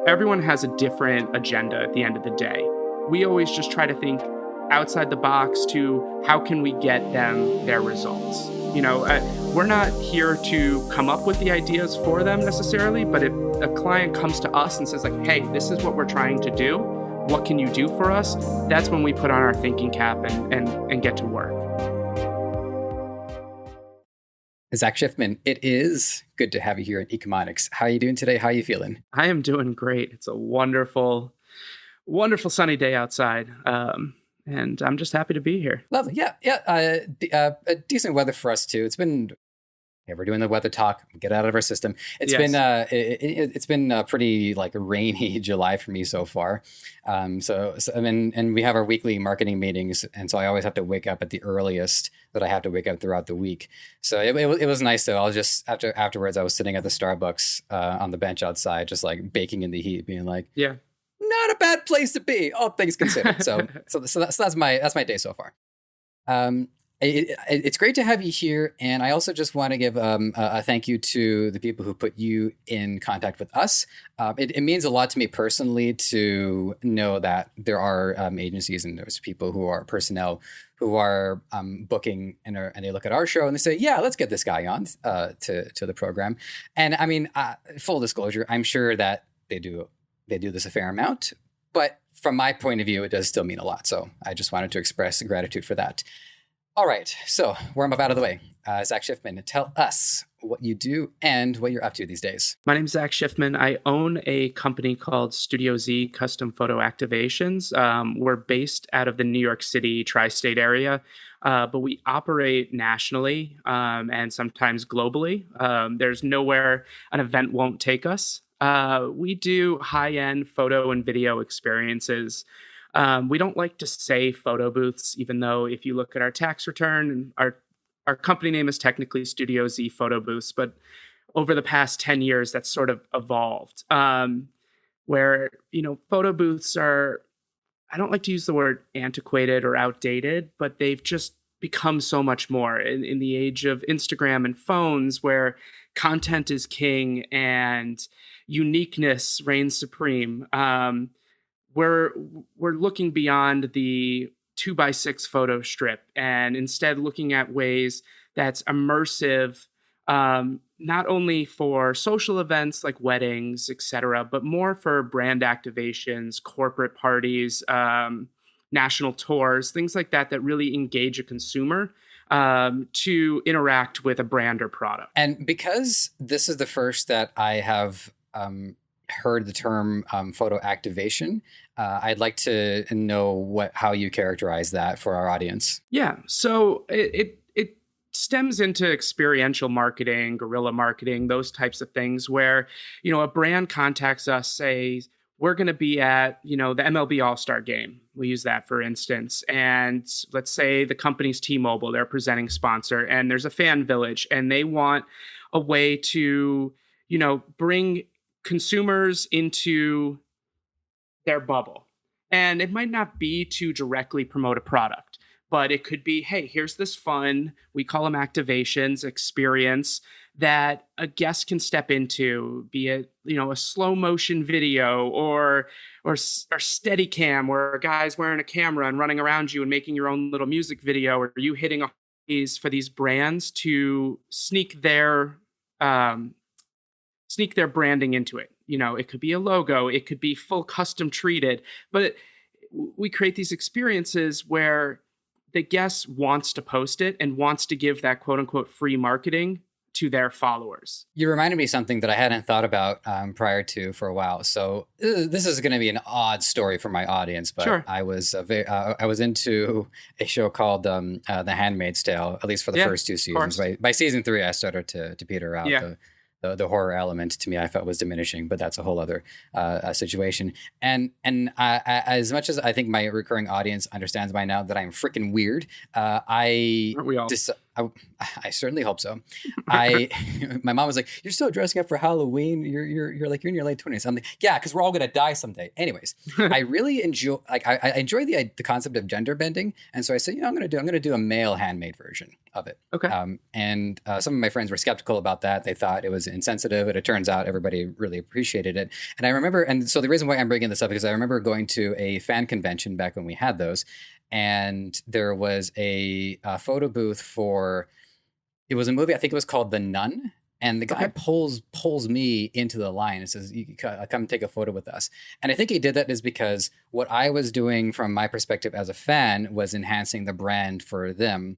Everyone has a different agenda at the end of the day. We always just try to think outside the box to how can we get them their results. We're not here to come up with the ideas for them necessarily, but if a client comes to us and says like, hey, this is what we're trying to do, what can you do for us? That's when we put on our thinking cap and get to work. Zach Schiffman, it is good to have you here in Ecomonics. How are you doing today? How are you feeling? I am doing great. It's a wonderful, wonderful sunny day outside. And I'm just happy to be here. Lovely. Yeah. Decent weather for us too. It's been, we're doing the weather talk, get out of our system. It's been a pretty like rainy July for me so far. And we have our weekly marketing meetings. And so I always have to wake up at the earliest that I have to wake up throughout the week. So it was nice though. I was just afterwards, I was sitting at the Starbucks on the bench outside, just like baking in the heat, being like, yeah, not a bad place to be, all things considered. So that's my day so far. It's great to have you here, and I also just want to give a thank you to the people who put you in contact with us. It means a lot to me personally to know that there are agencies and there's people who are personnel who are booking and they look at our show and they say, yeah, let's get this guy on to the program. And I mean, full disclosure, I'm sure that they do this a fair amount, but from my point of view, it does still mean a lot. So I just wanted to express gratitude for that. All right, so warm up out of the way. Zach Schiffman, tell us what you do and what you're up to these days. My name's Zach Schiffman. I own a company called Studio Z Custom Photo Activations. We're based out of the New York City tri-state area, but we operate nationally and sometimes globally. There's nowhere an event won't take us. We do high-end photo and video experiences. We don't like to say photo booths, even though if you look at our tax return, our company name is technically StudioZPhotobooths, but over the past 10 years, that's sort of evolved. Where, photo booths are, I don't like to use the word antiquated or outdated, but they've just become so much more in the age of Instagram and phones where content is king and uniqueness reigns supreme. We're looking beyond the 2x6 photo strip and instead looking at ways that's immersive, not only for social events like weddings, etc., but more for brand activations, corporate parties, national tours, things like that really engage a consumer to interact with a brand or product. And because this is the first that I have heard the term photo activation, I'd like to know how you characterize that for our audience. Yeah, so it stems into experiential marketing, guerrilla marketing, those types of things where, a brand contacts us, says, we're going to be at, the MLB All-Star game. We use that, for instance. And let's say the company's T-Mobile, they're presenting sponsor, and there's a fan village, and they want a way to, bring consumers into their bubble. And it might not be to directly promote a product, but it could be, hey, here's this fun, we call them activations, experience that a guest can step into, be it, a slow motion video or steady cam where a guy's wearing a camera and running around you and making your own little music video, or you hitting for these brands to sneak their branding into it. It could be a logo, it could be full custom treated, but we create these experiences where the guest wants to post it and wants to give that quote unquote free marketing to their followers. You reminded me of something that I hadn't thought about prior to for a while. So this is going to be an odd story for my audience, but sure. I was into a show called The Handmaid's Tale, at least for the first two seasons. By season 3, I started to peter out. Yeah. The horror element to me, I felt was diminishing, but that's a whole other situation. And as much as I think my recurring audience understands by now that I'm freaking weird, Aren't we all? I, I certainly hope so. I My mom was like, "You're still dressing up for Halloween. You're like you're in your late 20s." I'm like, "Yeah, because we're all gonna die someday." Anyways, I really enjoy I enjoy the concept of gender bending, and so I said, I'm gonna do a male handmade version of it. Okay. And some of my friends were skeptical about that. They thought it was insensitive, but it turns out everybody really appreciated it. And I remember, and so the reason why I'm bringing this up is I remember going to a fan convention back when we had those, and there was a photo booth for, it was a movie, I think it was called The Nun. And the guy Okay. pulls me into the line and says, Come take a photo with us." And I think he did that is because what I was doing from my perspective as a fan was enhancing the brand for them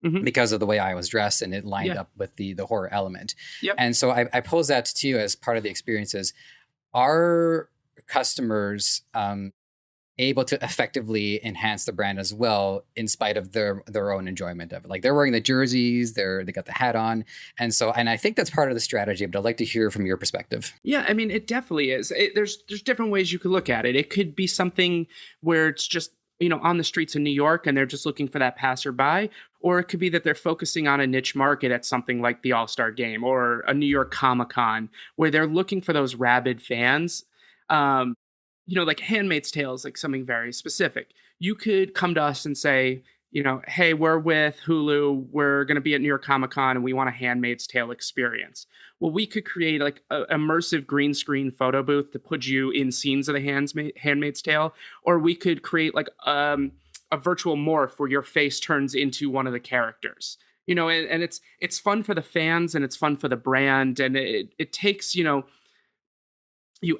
Hmm. because of the way I was dressed, and it lined Yeah. up with the horror element. Yep. And so I pose that to you as part of the experiences. Are customers able to effectively enhance the brand as well, in spite of their own enjoyment of it? Like, they're wearing the jerseys, they got the hat on, and I think that's part of the strategy. But I'd like to hear from your perspective. Yeah, I mean, it definitely is. There's different ways you could look at it. It could be something where it's just, on the streets of New York and they're just looking for that passerby, or it could be that they're focusing on a niche market at something like the All-Star Game or a New York Comic-Con, where they're looking for those rabid fans. Um, like Handmaid's Tale is like something very specific. You could come to us and say, hey, we're with Hulu. We're going to be at New York Comic Con and we want a Handmaid's Tale experience. Well, we could create like an immersive green screen photo booth to put you in scenes of the Handmaid's Tale, or we could create like a virtual morph where your face turns into one of the characters. And it's fun for the fans and it's fun for the brand, and it takes you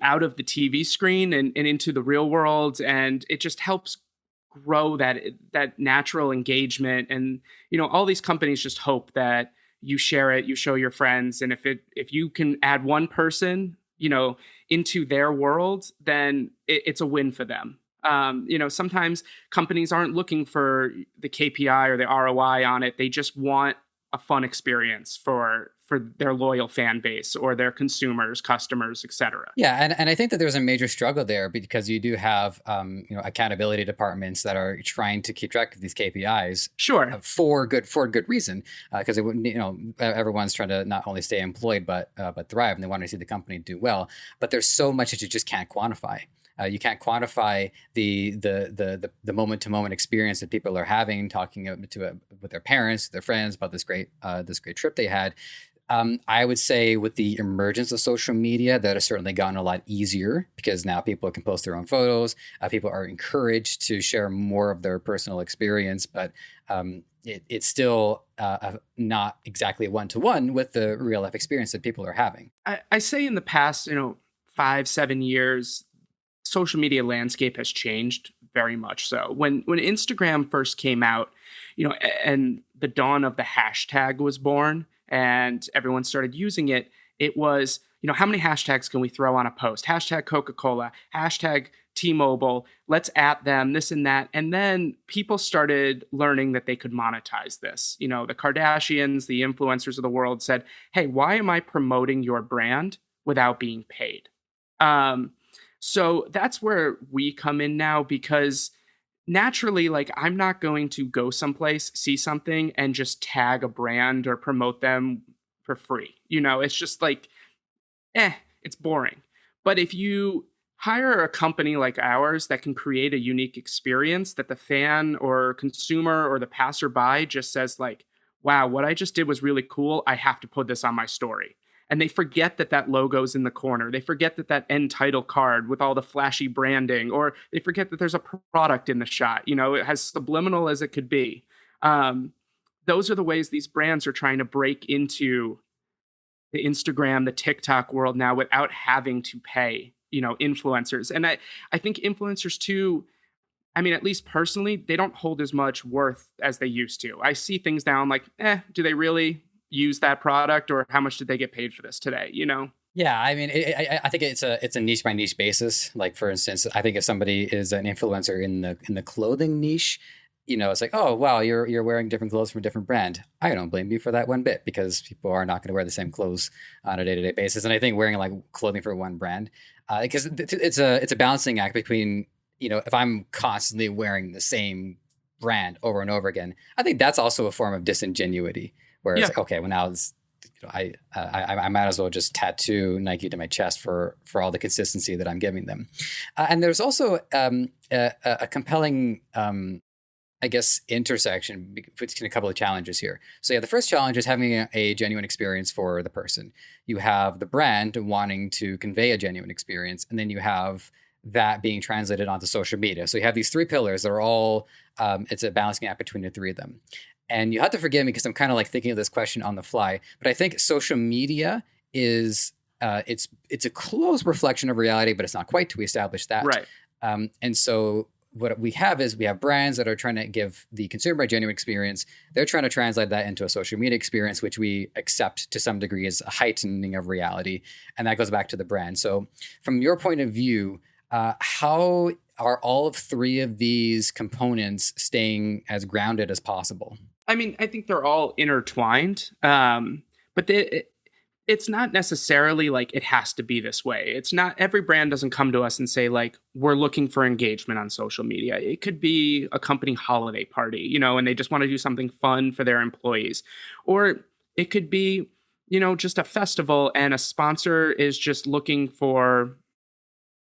out of the TV screen and into the real world, and it just helps grow that natural engagement. And all these companies just hope that you share it, you show your friends, and if you can add one person into their world, then it's a win for them. Sometimes companies aren't looking for the KPI or the ROI on it. They just want a fun experience for their loyal fan base or their consumers, customers, etc. Yeah, and I think that there's a major struggle there, because you do have accountability departments that are trying to keep track of these KPIs Sure. for good reason, because everyone's trying to not only stay employed but thrive, and they want to see the company do well. But there's so much that you just can't quantify. You can't quantify the moment to moment experience that people are having, talking with their parents, their friends about this great trip they had. I would say with the emergence of social media, that has certainly gotten a lot easier, because now people can post their own photos. People are encouraged to share more of their personal experience, but it's still not exactly one-to-one with the real life experience that people are having. I say in the past, 5-7 years, social media landscape has changed very much. So when Instagram first came out, and the dawn of the hashtag was born and everyone started using it, it was, how many hashtags can we throw on a post? Hashtag Coca-Cola, hashtag T-Mobile, let's at them, this and that. And then people started learning that they could monetize this. The Kardashians, the influencers of the world said, hey, why am I promoting your brand without being paid? So that's where we come in now, because naturally, like, I'm not going to go someplace, see something, and just tag a brand or promote them for free. It's just like, it's boring. But if you hire a company like ours that can create a unique experience that the fan or consumer or the passerby just says like, wow, what I just did was really cool, I have to put this on my story. And they forget that logo's in the corner. They forget that end title card with all the flashy branding, or they forget that there's a product in the shot. It has subliminal as it could be. Those are the ways these brands are trying to break into the Instagram, the TikTok world now without having to pay, influencers. And I think influencers too, I mean, at least personally, they don't hold as much worth as they used to. I see things now, I'm like, do they really use that product, or how much did they get paid for this today? Yeah, I mean, I think it's a niche by niche basis. Like, for instance, I think if somebody is an influencer in the clothing niche, it's like, oh wow, you're wearing different clothes from a different brand. I don't blame you for that one bit, because people are not going to wear the same clothes on a day-to-day basis. And I think wearing like clothing for one brand, because it's a balancing act between, if I'm constantly wearing the same brand over and over again, I think that's also a form of disingenuity. Whereas, Yeah. okay, well now it's, I might as well just tattoo Nike to my chest for all the consistency that I'm giving them. And there's also a compelling, I guess, intersection between a couple of challenges here. So yeah, the first challenge is having a genuine experience for the person. You have the brand wanting to convey a genuine experience, and then you have that being translated onto social media. So you have these three pillars that are all, it's a balancing act between the three of them. And you have to forgive me because I'm kind of like thinking of this question on the fly, but I think social media is, it's a close reflection of reality, but it's not quite till we establish that. Right. And so what we have is we have brands that are trying to give the consumer a genuine experience. They're trying to translate that into a social media experience, which we accept to some degree as a heightening of reality. And that goes back to the brand. So from your point of view, how are all of three of these components staying as grounded as possible? I mean, I think they're all intertwined, but it's not necessarily like it has to be this way. It's not, every brand doesn't come to us and say like, we're looking for engagement on social media. It could be a company holiday party, you know, and they just want to do something fun for their employees. Or it could be, you know, just a festival and a sponsor is just looking for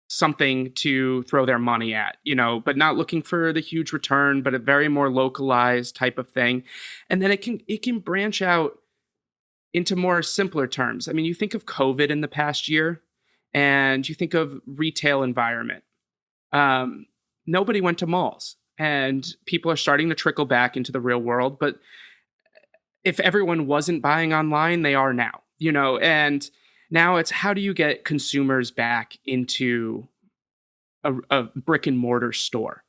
something to throw their money at, you know, but not looking for the huge return, but a very more localized type of thing. And then it can branch out into more simpler terms. I mean, you think of COVID in the past year and you think of retail environment. Nobody went to malls and people are starting to trickle back into the real world. But if everyone wasn't buying online, they are now, you know, and now it's how do you get consumers back into a brick and mortar store?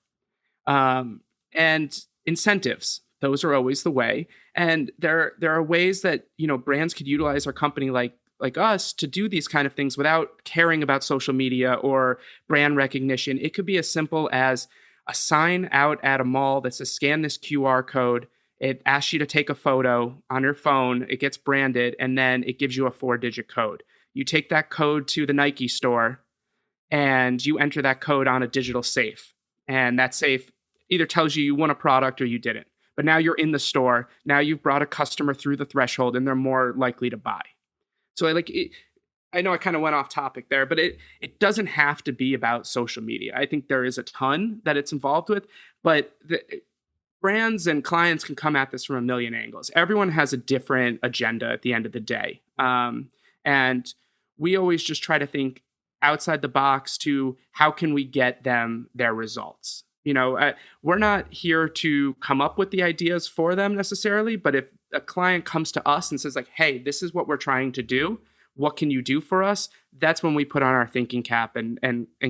And incentives, those are always the way. And there are ways that, you know, brands could utilize our company like us to do these kind of things without caring about social media or brand recognition. It could be as simple as a sign out at a mall that says scan this QR code. It asks you to take a photo on your phone. It gets branded, and then it gives you a 4-digit code. You take that code to the Nike store, and you enter that code on a digital safe. And that safe either tells you won a product or you didn't. But now you're in the store. Now you've brought a customer through the threshold, and they're more likely to buy. So I know I kind of went off topic there, but it doesn't have to be about social media. I think there is a ton that it's involved with, but brands and clients can come at this from a million angles. Everyone has a different agenda at the end of the day. And we always just try to think outside the box to how can we get them their results? You know, we're not here to come up with the ideas for them necessarily, but if a client comes to us and says like, hey, this is what we're trying to do, what can you do for us? That's when we put on our thinking cap and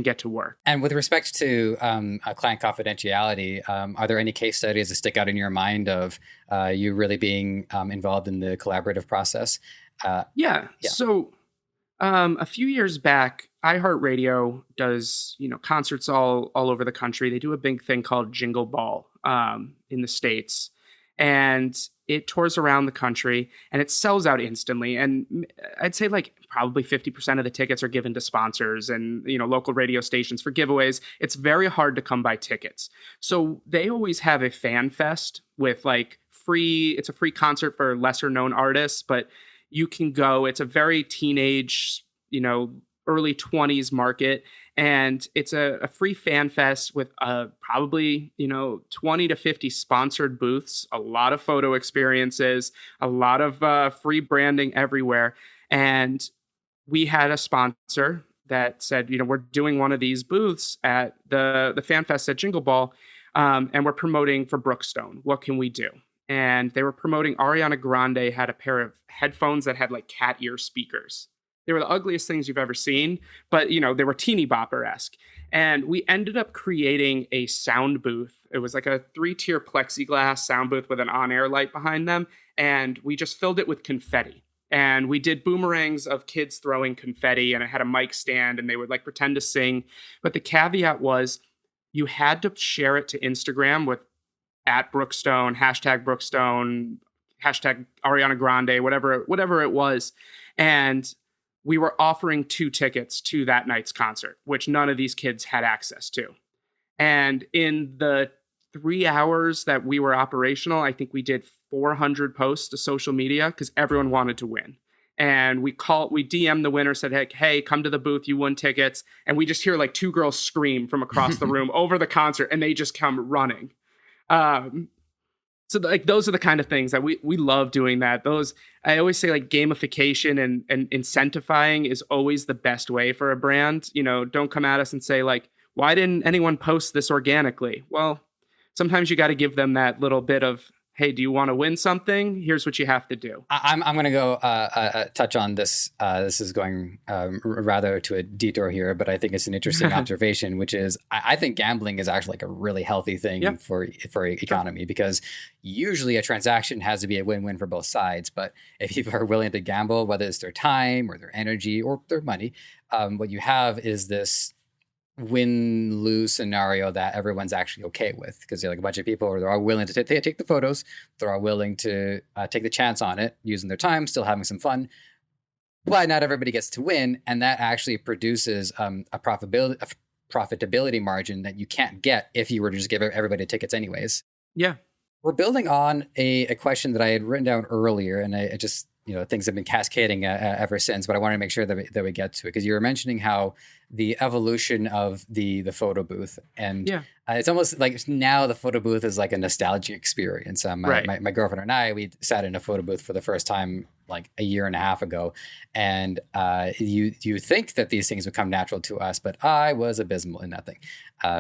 get to work. And with respect to client confidentiality, are there any case studies that stick out in your mind of you really being involved in the collaborative process? Yeah. So a few years back, iHeartRadio does, you know, concerts all over the country. They do a big thing called Jingle Ball in the States. And it tours around the country and it sells out instantly. And I'd say like probably 50% of the tickets are given to sponsors and, you know, local radio stations for giveaways. It's very hard to come by tickets. So they always have a fan fest with like it's a free concert for lesser known artists, but you can go. It's a very teenage, you know, early 20s market. And it's a free fan fest with probably, you know, 20 to 50 sponsored booths, a lot of photo experiences, a lot of free branding everywhere. And we had a sponsor that said, you know, we're doing one of these booths at the fan fest at Jingle Ball, and we're promoting for Brookstone. What can we do? And they were promoting Ariana Grande had a pair of headphones that had like cat ear speakers. They were the ugliest things you've ever seen, but, you know, they were teeny bopper-esque. And we ended up creating a sound booth. It was like a 3-tier plexiglass sound booth with an on-air light behind them. And we just filled it with confetti. And we did boomerangs of kids throwing confetti, and it had a mic stand, and they would like pretend to sing. But the caveat was you had to share it to Instagram with @Brookstone, #Brookstone, #Ariana Grande, whatever it was. And we were offering 2 tickets to that night's concert, which none of these kids had access to. And in the 3 hours that we were operational, I think we did 400 posts to social media because everyone wanted to win. And we DM the winner, said, hey, come to the booth, you won tickets. And we just hear like two girls scream from across the room over the concert, and they just come running. So like those are the kind of things that we love doing. That those, I always say, like gamification and incentifying is always the best way for a brand. Don't come at us and say like, why didn't anyone post this organically? Well, sometimes you got to give them that little bit of, hey, do you want to win something? Here's what you have to do. I'm going to go touch on this. This is going rather to a detour here, but I think it's an interesting observation, which is I think gambling is actually like a really healthy thing for economy, because usually a transaction has to be a win-win for both sides. But if people are willing to gamble, whether it's their time or their energy or their money, what you have is this win-lose scenario that everyone's actually okay with, because they're like a bunch of people they're all willing to take the photos, they're all willing to take the chance on it, using their time, still having some fun, but not everybody gets to win, and that actually produces a profitability margin that you can't get if you were to just give everybody tickets anyways. Yeah. We're building on a question that I had written down earlier, and I just things have been cascading ever since, but I want to make sure that we get to it, because you were mentioning how the evolution of the photo booth, and it's almost like now the photo booth is like a nostalgia experience. My girlfriend and I, we sat in a photo booth for the first time like a year and a half ago, and you think that these things would come natural to us, but I was abysmal in that thing.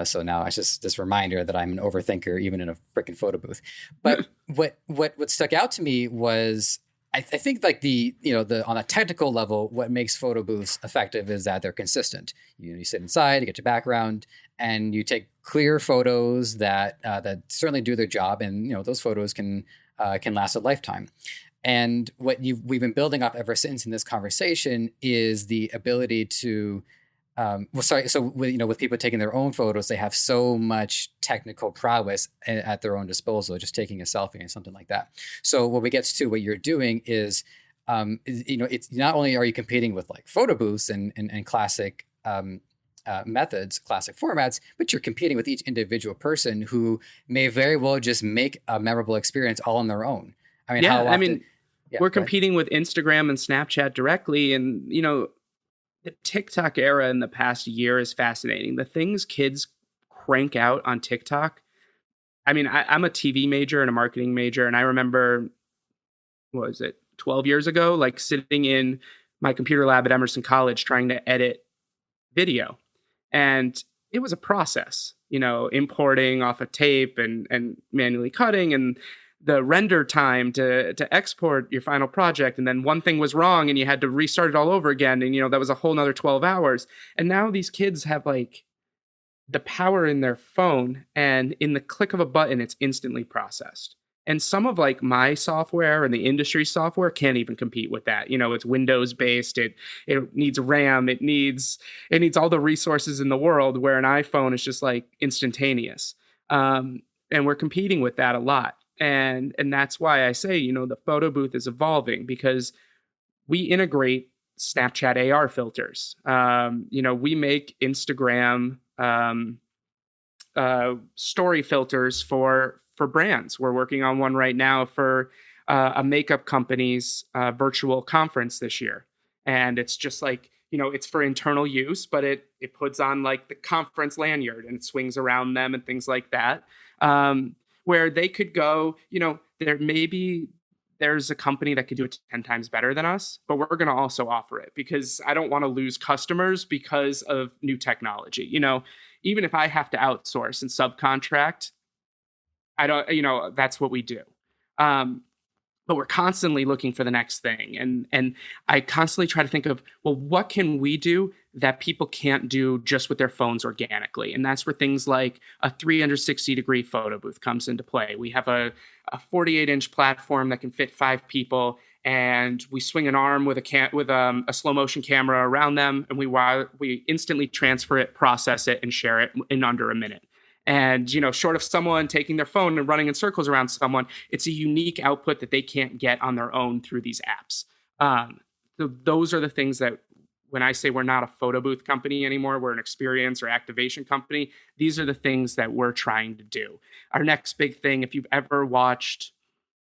So now it's just this reminder that I'm an overthinker even in a freaking photo booth. But what stuck out to me was, I think like the on a technical level, what makes photo booths effective is that they're consistent. You sit inside, you get your background, and you take clear photos that certainly do their job, and those photos can last a lifetime. And what we've been building up ever since in this conversation is the ability to with people taking their own photos, they have so much technical prowess at their own disposal, just taking a selfie and something like that. So what we get to, what you're doing is, it's not only are you competing with like photo booths and classic methods, classic formats, but you're competing with each individual person who may very well just make a memorable experience all on their own. I mean, how often? We're competing with Instagram and Snapchat directly, and the TikTok era in the past year is fascinating. The things kids crank out on TikTok. I mean, I'm a TV major and a marketing major, and I remember, 12 years ago, like sitting in my computer lab at Emerson College trying to edit video. And it was a process, importing off a tape and manually cutting, and the render time to export your final project. And then one thing was wrong and you had to restart it all over again. And, that was a whole nother 12 hours. And now these kids have like the power in their phone, and in the click of a button, it's instantly processed. And some of like my software and the industry software can't even compete with that. It's Windows based. It needs RAM. It needs all the resources in the world, where an iPhone is just like instantaneous. And we're competing with that a lot. And that's why I say, the photo booth is evolving, because we integrate Snapchat AR filters. We make Instagram story filters for brands. We're working on one right now for a makeup company's virtual conference this year. And it's just like, it's for internal use, but it puts on like the conference lanyard and it swings around them and things like that. Where they could go, there's a company that could do it 10 times better than us, but we're going to also offer it, because I don't want to lose customers because of new technology. Even if I have to outsource and subcontract, that's what we do. But we're constantly looking for the next thing. And I constantly try to think of, well, what can we do that people can't do just with their phones organically? And that's where things like a 360-degree photo booth comes into play. We have a 48-inch platform that can fit 5 people, and we swing an arm with a slow-motion camera around them, and we instantly transfer it, process it, and share it in under a minute. And, short of someone taking their phone and running in circles around someone, it's a unique output that they can't get on their own through these apps. So those are the things that when I say we're not a photo booth company anymore, we're an experience or activation company. These are the things that we're trying to do. Our next big thing, if you've ever watched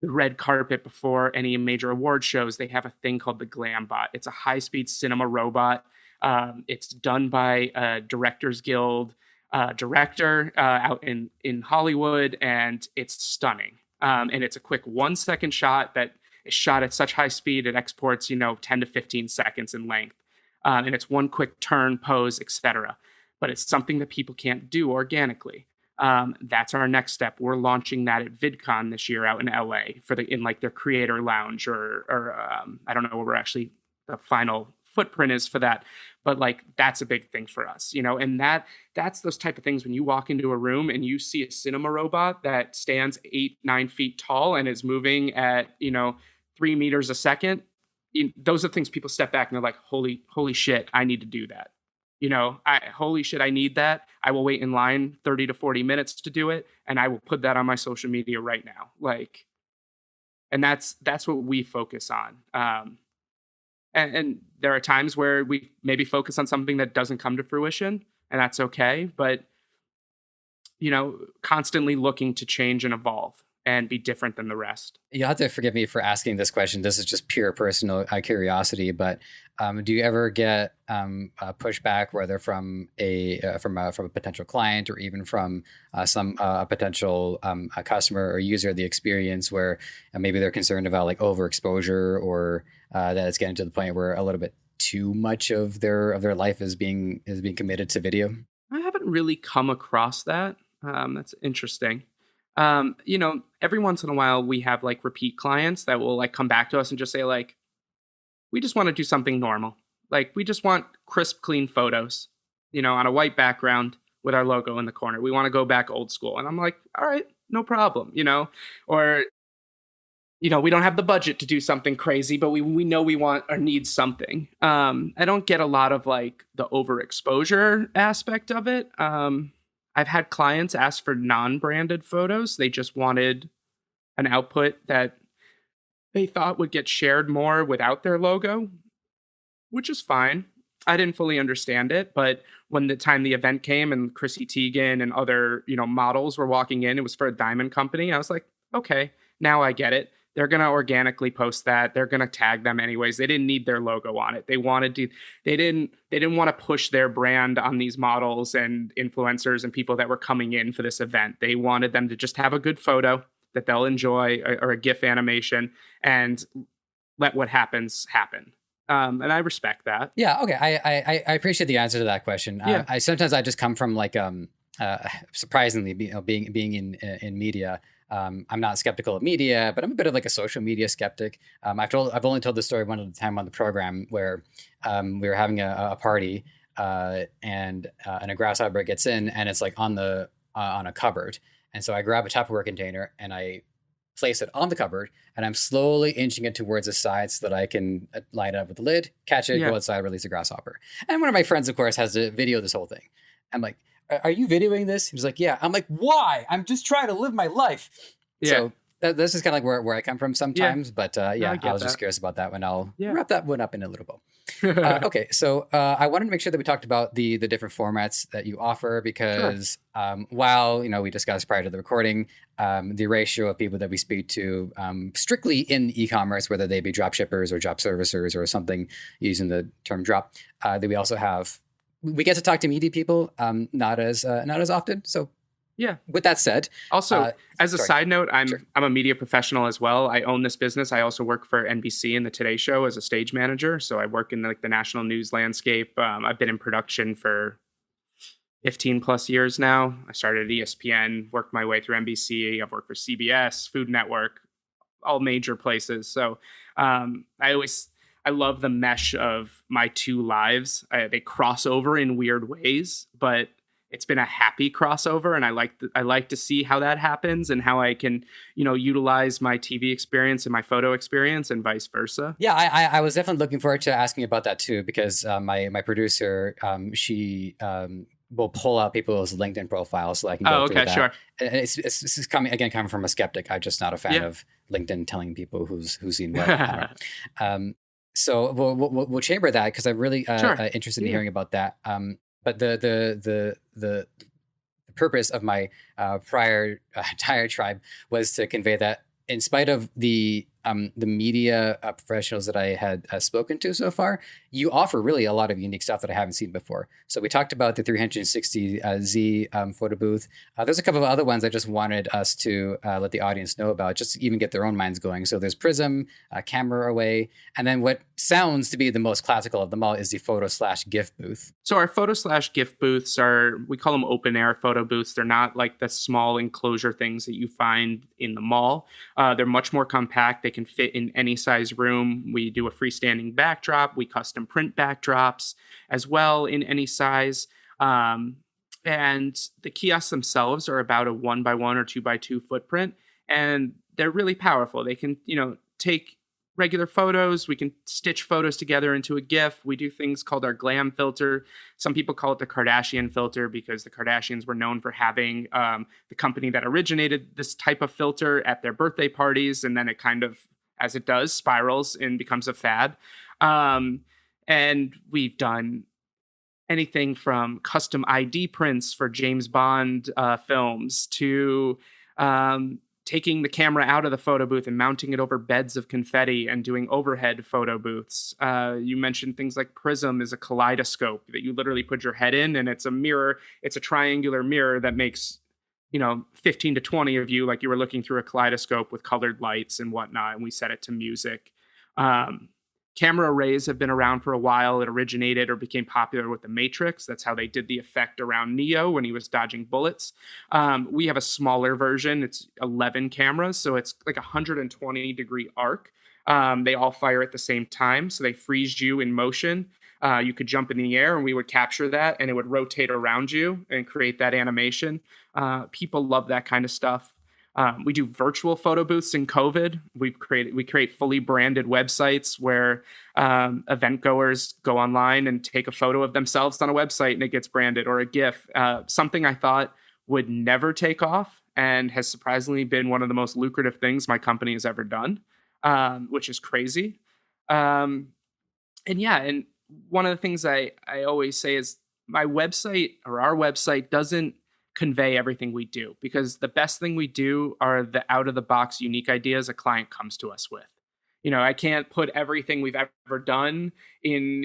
the red carpet before any major award shows, they have a thing called the Glam Bot. It's a high-speed cinema robot. It's done by a Directors Guild director out in Hollywood, and it's stunning. And it's a quick 1-second shot that is shot at such high speed it exports, 10 to 15 seconds in length. And it's one quick turn, pose, etc. But it's something that people can't do organically. That's our next step. We're launching that at VidCon this year out in LA in their creator lounge, or I don't know where actually the final footprint is for that, but that's a big thing for us, and that's those type of things when you walk into a room and you see a cinema robot that stands 8-9 feet tall and is moving at 3 meters a second. Those are things people step back and they're like, holy shit, I need to do that. Holy shit, I need that. I will wait in line 30 to 40 minutes to do it. And I will put that on my social media right now. And that's what we focus on. And there are times where we maybe focus on something that doesn't come to fruition, and that's okay. But, constantly looking to change and evolve and be different than the rest. You'll have to forgive me for asking this question. This is just pure personal curiosity, but do you ever get pushback, whether from a potential client or even from some potential customer or user of the experience, where maybe they're concerned about overexposure, or that it's getting to the point where a little bit too much of their life is being committed to video? I haven't really come across that. That's interesting. Every once in a while we have repeat clients that will come back to us and just say we just want to do something normal. We just want crisp, clean photos, on a white background with our logo in the corner. We want to go back old school. And I'm like, all right, no problem, or, we don't have the budget to do something crazy, but we know we want or need something. I don't get a lot of the overexposure aspect of it. I've had clients ask for non-branded photos. They just wanted an output that they thought would get shared more without their logo, which is fine. I didn't fully understand it, but when the time the event came and Chrissy Teigen and other, models were walking in, it was for a diamond company. I was like, okay, now I get it. They're going to organically post that. They're going to tag them anyways. They didn't need their logo on it. They didn't want to push their brand on these models and influencers and people that were coming in for this event. They wanted them to just have a good photo that they'll enjoy, or a GIF animation, and let what happens happen. And I respect that. Yeah. Okay. I appreciate the answer to that question. Yeah. I sometimes I just come from surprisingly being in media. I'm not skeptical of media, but I'm a bit of a social media skeptic. I've only told this story one at a time on the program, where we were having a party and a grasshopper gets in, and it's on a cupboard. And so I grab a Tupperware container and I place it on the cupboard, and I'm slowly inching it towards the side so that I can line it up with the lid, catch it, go outside, release a grasshopper. And one of my friends, of course, has to video this whole thing. I'm like, are you videoing this? He's like, yeah. I'm like, why? I'm just trying to live my life. Yeah. So this is kind of where I come from sometimes. Yeah. But I was just curious about that one. I'll wrap that one up in a little bit. Okay, so I wanted to make sure that we talked about the different formats that you offer, because while we discussed prior to the recording the ratio of people that we speak to strictly in e-commerce, whether they be drop shippers or drop servicers or something using the term drop, that we also have, we get to talk to media people not as often. So yeah. With that said, also as a side note, I'm a media professional as well. I own this business. I also work for NBC and the Today Show as a stage manager. So I work in the national news landscape. I've been in production for 15 plus years now. I started at ESPN, worked my way through NBC. I've worked for CBS, Food Network, all major places. So I love the mesh of my two lives. They cross over in weird ways, but it's been a happy crossover, and I like to see how that happens and how I can, utilize my TV experience and my photo experience and vice versa. Yeah, I was definitely looking forward to asking about that too, because my producer, she will pull out people's LinkedIn profiles so I can go through that. Sure. And it's coming from a skeptic. I'm just not a fan of LinkedIn telling people who's seen what. So we'll chamber that because I'm really Sure. interested in Yeah. hearing about that. But the purpose of my prior tire tribe was to convey that in spite of the media professionals that I had spoken to so far, you offer really a lot of unique stuff that I haven't seen before. So we talked about the 360Z photo booth. There's a couple of other ones I just wanted us to let the audience know about, just to even get their own minds going. So there's Prism, Camera Away, and then what sounds to be the most classical of them all is the photo/GIF booth. So our photo/GIF booths we call them open air photo booths. They're not like the small enclosure things that you find in the mall. They're much more compact. They can fit in any size room. We do a freestanding backdrop. We custom print backdrops as well in any size. And the kiosks themselves are about a 1x1 or 2x2 footprint. And they're really powerful. They can, take regular photos. We can stitch photos together into a GIF. We do things called our glam filter. Some people call it the Kardashian filter because the Kardashians were known for having the company that originated this type of filter at their birthday parties. And then it kind of, as it does, spirals and becomes a fad. And we've done anything from custom ID prints for James Bond films to taking the camera out of the photo booth and mounting it over beds of confetti and doing overhead photo booths. You mentioned things like Prism is a kaleidoscope that you literally put your head in, and it's a mirror. It's a triangular mirror that makes 15 to 20 of you like you were looking through a kaleidoscope with colored lights and whatnot, and we set it to music. Camera arrays have been around for a while. It originated or became popular with The Matrix. That's how they did the effect around Neo when he was dodging bullets. We have a smaller version. It's 11 cameras, so it's like a 120-degree arc. They all fire at the same time, so they freeze you in motion. You could jump in the air, and we would capture that, and it would rotate around you and create that animation. People love that kind of stuff. We do virtual photo booths in COVID. We create fully branded websites where event goers go online and take a photo of themselves on a website and it gets branded, or a GIF. Something I thought would never take off and has surprisingly been one of the most lucrative things my company has ever done, which is crazy. And one of the things I always say is my website or our website doesn't convey everything we do, because the best thing we do are the out of the box unique ideas a client comes to us with. I can't put everything we've ever done in,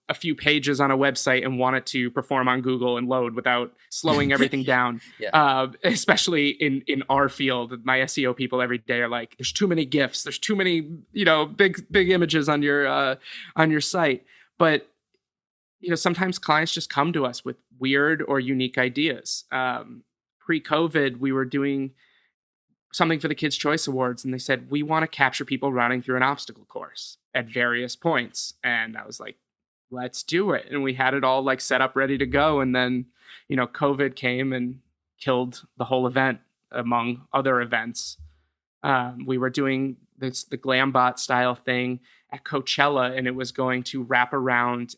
a few pages on a website and want it to perform on Google and load without slowing everything down. Yeah. Especially in our field, my SEO people every day are like, there's too many GIFs, there's too many, big images on your site. But sometimes clients just come to us with weird or unique ideas. Pre-COVID, we were doing something for the Kids' Choice Awards, and they said, we want to capture people running through an obstacle course at various points. And I was like, let's do it. And we had it all like set up, ready to go. And then, COVID came and killed the whole event, among other events. We were doing the Glambot style thing at Coachella, and it was going to wrap around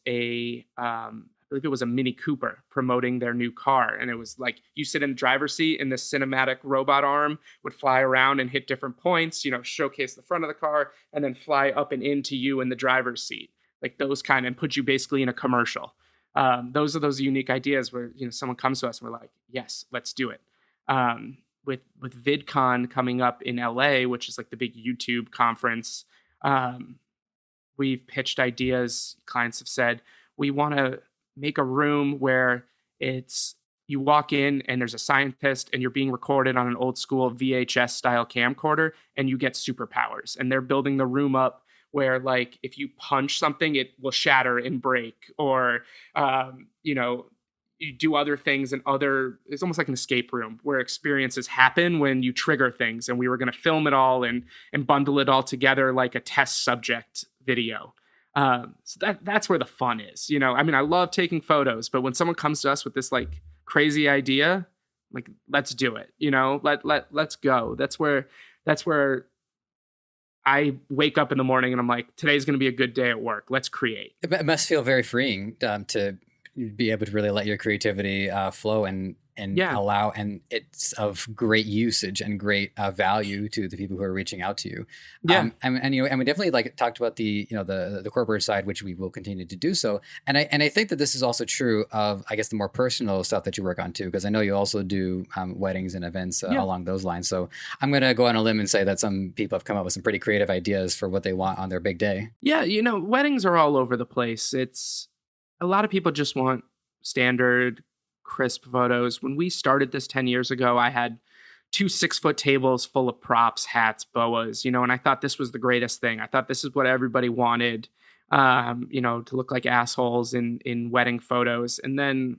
I believe it was a Mini Cooper promoting their new car. And it was like, you sit in the driver's seat and this cinematic robot arm would fly around and hit different points, showcase the front of the car and then fly up and into you in the driver's seat, like those kind, and put you basically in a commercial. Those are those unique ideas where, someone comes to us and we're like, yes, let's do it. With VidCon coming up in LA, which is like the big YouTube conference, we've pitched ideas. Clients have said, we want to make a room where you walk in and there's a scientist and you're being recorded on an old school VHS style camcorder and you get superpowers. And they're building the room up where, like, if you punch something, it will shatter and break, or, you do other things it's almost like an escape room where experiences happen when you trigger things. And we were going to film it all and bundle it all together like a test subject video. So that's where the fun is. I love taking photos, but when someone comes to us with this like crazy idea, like, let's do it, let's go. That's where I wake up in the morning and I'm like, today's going to be a good day at work. Let's create. It must feel very freeing to be able to really let your creativity flow and Yeah. allow, and it's of great usage and great value to the people who are reaching out to you. Yeah. And you know, and we definitely like talked about the, you know, the corporate side, which we will continue to do so. And I think that this is also true of, I guess, the more personal stuff that you work on too, because I know you also do weddings and events Yeah. along those lines. So I'm gonna go on a limb and say that some people have come up with some pretty creative ideas for what they want on their big day. Yeah. Weddings are all over the place. It's a lot of people just want standard, crisp photos. When we started this 10 years ago, I had two 6 foot tables full of props, hats, boas, and I thought this was the greatest thing. I thought this is what everybody wanted, to look like assholes in wedding photos. And then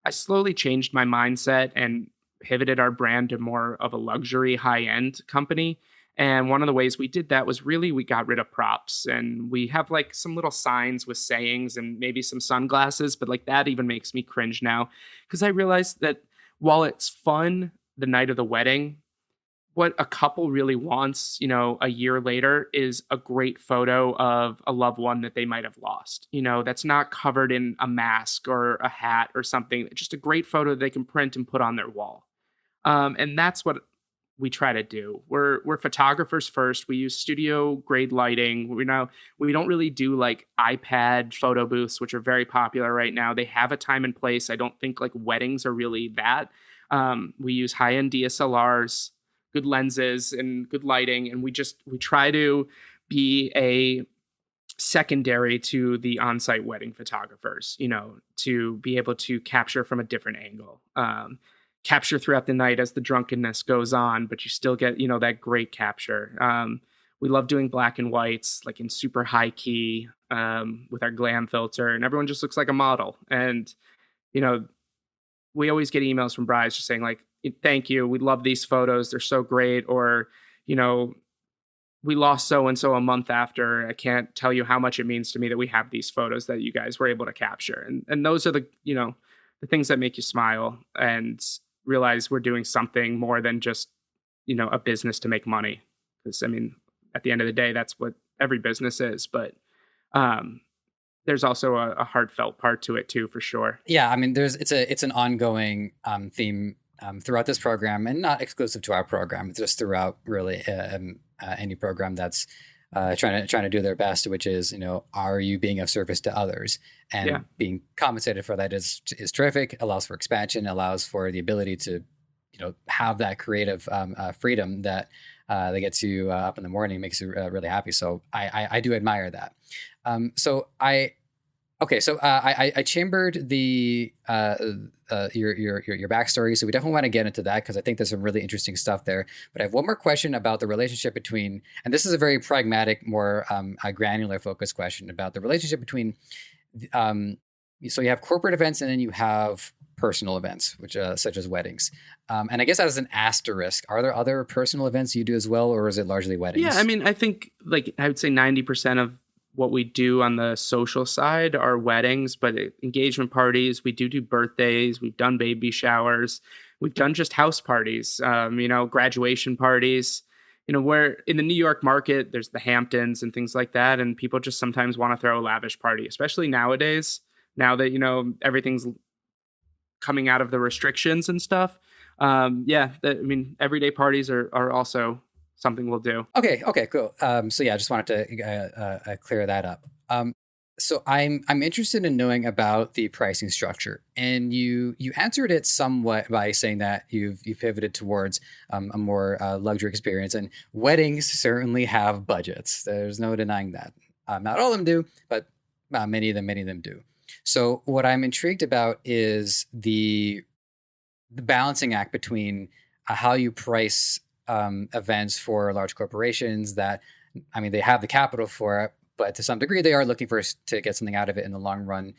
I slowly changed my mindset and pivoted our brand to more of a luxury, high end company. And one of the ways we did that was really we got rid of props and we have like some little signs with sayings and maybe some sunglasses, but like that even makes me cringe now because I realized that while it's fun the night of the wedding, what a couple really wants, a year later is a great photo of a loved one that they might have lost, that's not covered in a mask or a hat or something, just a great photo they can print and put on their wall. And that's what we try to do. We're photographers first. We use studio grade lighting. We don't really do like iPad photo booths, which are very popular right now. They have a time and place. I don't think like weddings are really that. We use high-end DSLRs, good lenses, and good lighting, and we try to be a secondary to the on-site wedding photographers, to be able to capture from a different angle. Capture throughout the night as the drunkenness goes on, but you still get, that great capture. We love doing black and whites, like in super high key, with our glam filter, and everyone just looks like a model. And, we always get emails from brides just saying like, thank you. We love these photos. They're so great. Or, we lost so-and-so a month after. I can't tell you how much it means to me that we have these photos that you guys were able to capture. And those are the things that make you smile and realize we're doing something more than just, a business to make money. Because, at the end of the day, that's what every business is. But there's also a heartfelt part to it too, for sure. Yeah, it's an ongoing theme throughout this program, and not exclusive to our program. It's just throughout really any program that's trying to do their best, which is, are you being of service to others? And being compensated for that is terrific. Allows for expansion, allows for the ability to, have that creative freedom that gets you up in the morning, makes you really happy. So I do admire that. So I chambered the your backstory, so we definitely want to get into that because I think there's some really interesting stuff there. But I have one more question about the relationship between, and this is a very pragmatic, more a granular focused question about the relationship between. So you have corporate events and then you have personal events, which such as weddings. And I guess as an asterisk, are there other personal events you do as well, or is it largely weddings? Yeah, I think I would say 90% of what we do on the social side are weddings, but engagement parties, we do birthdays, we've done baby showers, we've done just house parties, graduation parties. Where in the New York market, there's the Hamptons and things like that, and people just sometimes want to throw a lavish party, especially nowadays, now that, everything's coming out of the restrictions and stuff. Everyday parties are also something we'll do. Okay, cool. So yeah, I just wanted to clear that up. So I'm interested in knowing about the pricing structure, and you answered it somewhat by saying that you've pivoted towards a more luxury experience, and weddings certainly have budgets. There's no denying that. Not all of them do, but many of them do. So what I'm intrigued about is the balancing act between how you price events for large corporations that, they have the capital for it, but to some degree they are looking to get something out of it in the long run.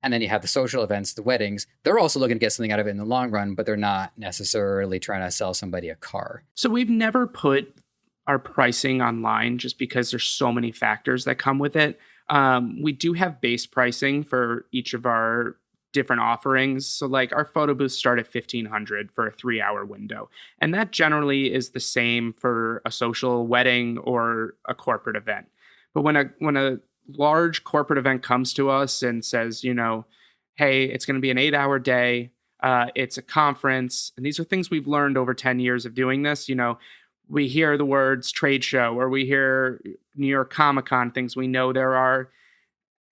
And then you have the social events, the weddings. They're also looking to get something out of it in the long run, but they're not necessarily trying to sell somebody a car. So we've never put our pricing online just because there's so many factors that come with it. We do have base pricing for each of our different offerings. So like our photo booths start at $1,500 for a 3-hour window. And that generally is the same for a social wedding or a corporate event. But when a large corporate event comes to us and says, hey, it's going to be an 8-hour day. It's a conference. And these are things we've learned over 10 years of doing this. We hear the words trade show, or we hear New York Comic Con things. We know there are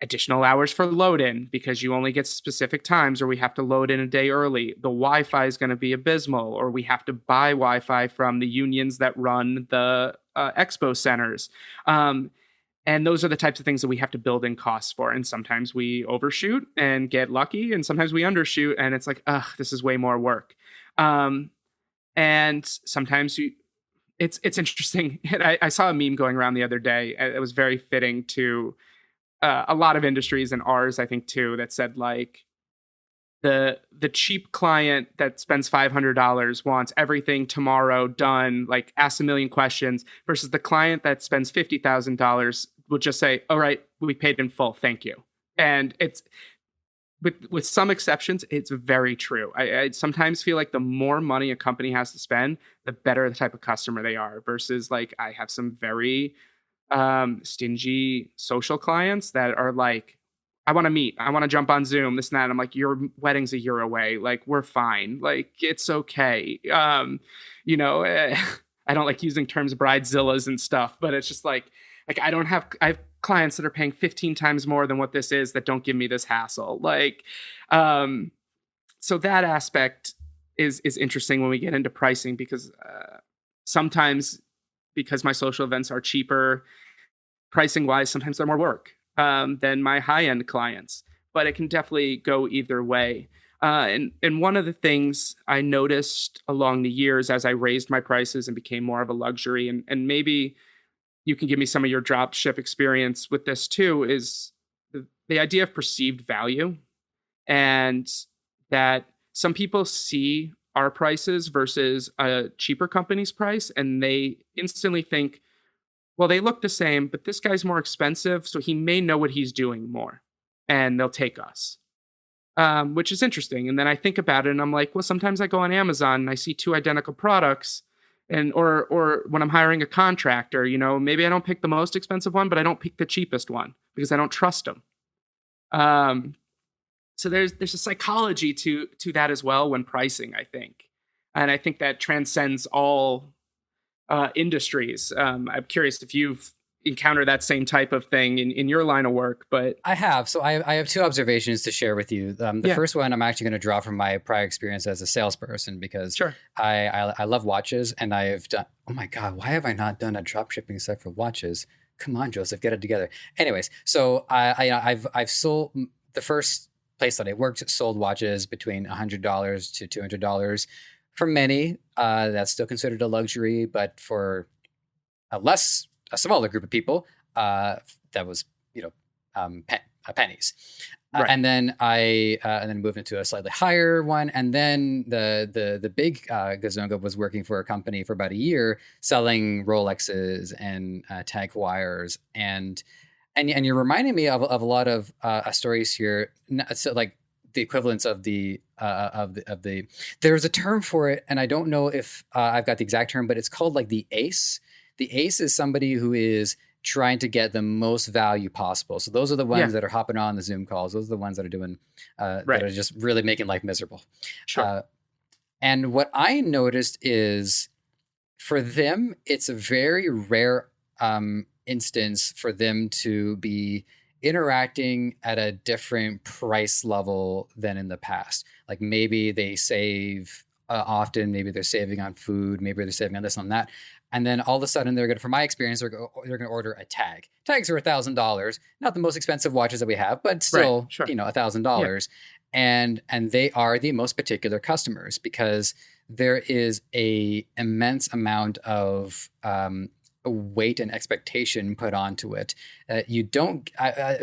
additional hours for load in because you only get specific times, or we have to load in a day early. The Wi-Fi is going to be abysmal, or we have to buy Wi-Fi from the unions that run the expo centers. And those are the types of things that we have to build in costs for. And sometimes we overshoot and get lucky, and sometimes we undershoot and it's like, this is way more work. And sometimes it's interesting. I saw a meme going around the other day. It was very fitting to a lot of industries, and ours, I think, too, that said, like, the cheap client that spends $500 wants everything tomorrow done, like asks a million questions, versus the client that spends $50,000 will just say, all right, we paid in full, thank you. And it's, with some exceptions, it's very true. I sometimes feel like the more money a company has to spend, the better the type of customer they are, versus, like, I have some very stingy social clients that are like, I want to meet, I want to jump on Zoom, this and that. I'm like, your wedding's a year away. Like, we're fine. Like, it's okay. I don't like using terms bridezillas and stuff, but it's just like I have clients that are paying 15 times more than what this is that don't give me this hassle. Like, so that aspect is interesting when we get into pricing, because sometimes, because my social events are cheaper pricing wise, sometimes they're more work than my high end clients, but it can definitely go either way. And one of the things I noticed along the years as I raised my prices and became more of a luxury, and maybe you can give me some of your drop ship experience with this too, is the idea of perceived value, and that some people see our prices versus a cheaper company's price, and they instantly think, well, they look the same, but this guy's more expensive, so he may know what he's doing more, and they'll take us, which is interesting. And then I think about it, and I'm like, well, sometimes I go on Amazon and I see two identical products, and or when I'm hiring a contractor, maybe I don't pick the most expensive one, but I don't pick the cheapest one because I don't trust them. So there's a psychology to that as well when pricing, I think, and I think that transcends all industries. I'm curious if you've encountered that same type of thing in your line of work, but I have. So I have two observations to share with you. The first one I'm actually going to draw from my prior experience as a salesperson, because sure. I love watches, and I have done, oh my God, why have I not done a drop shipping site for watches? Come on, Joseph, get it together. Anyways, so I've sold, the first place that I worked sold watches between $100 to $200. For many, that's still considered a luxury, but for a smaller group of people, that was, pennies. Right. And then I moved into a slightly higher one, and then the big Gazonga was working for a company for about a year, selling Rolexes and tag wires, and you're reminding me of a lot of stories here. So, like, the equivalents of the there's a term for it, and I don't know if I've got the exact term, but it's called, like, the ace. The ace is somebody who is trying to get the most value possible. So those are the ones that are hopping on the Zoom calls. Those are the ones that are doing that are just really making life miserable. Sure. And what I noticed is, for them, it's a very rare instance for them to be interacting at a different price level than in the past. Like, maybe they save often, maybe they're saving on food, maybe they're saving on this, on that. And then all of a sudden, they're going to, from my experience, they're going to order a tag. Tags are $1,000, not the most expensive watches that we have, but still, right, sure. $1,000. Yeah. And they are the most particular customers, because there is a immense amount of weight and expectation put onto it. You don't.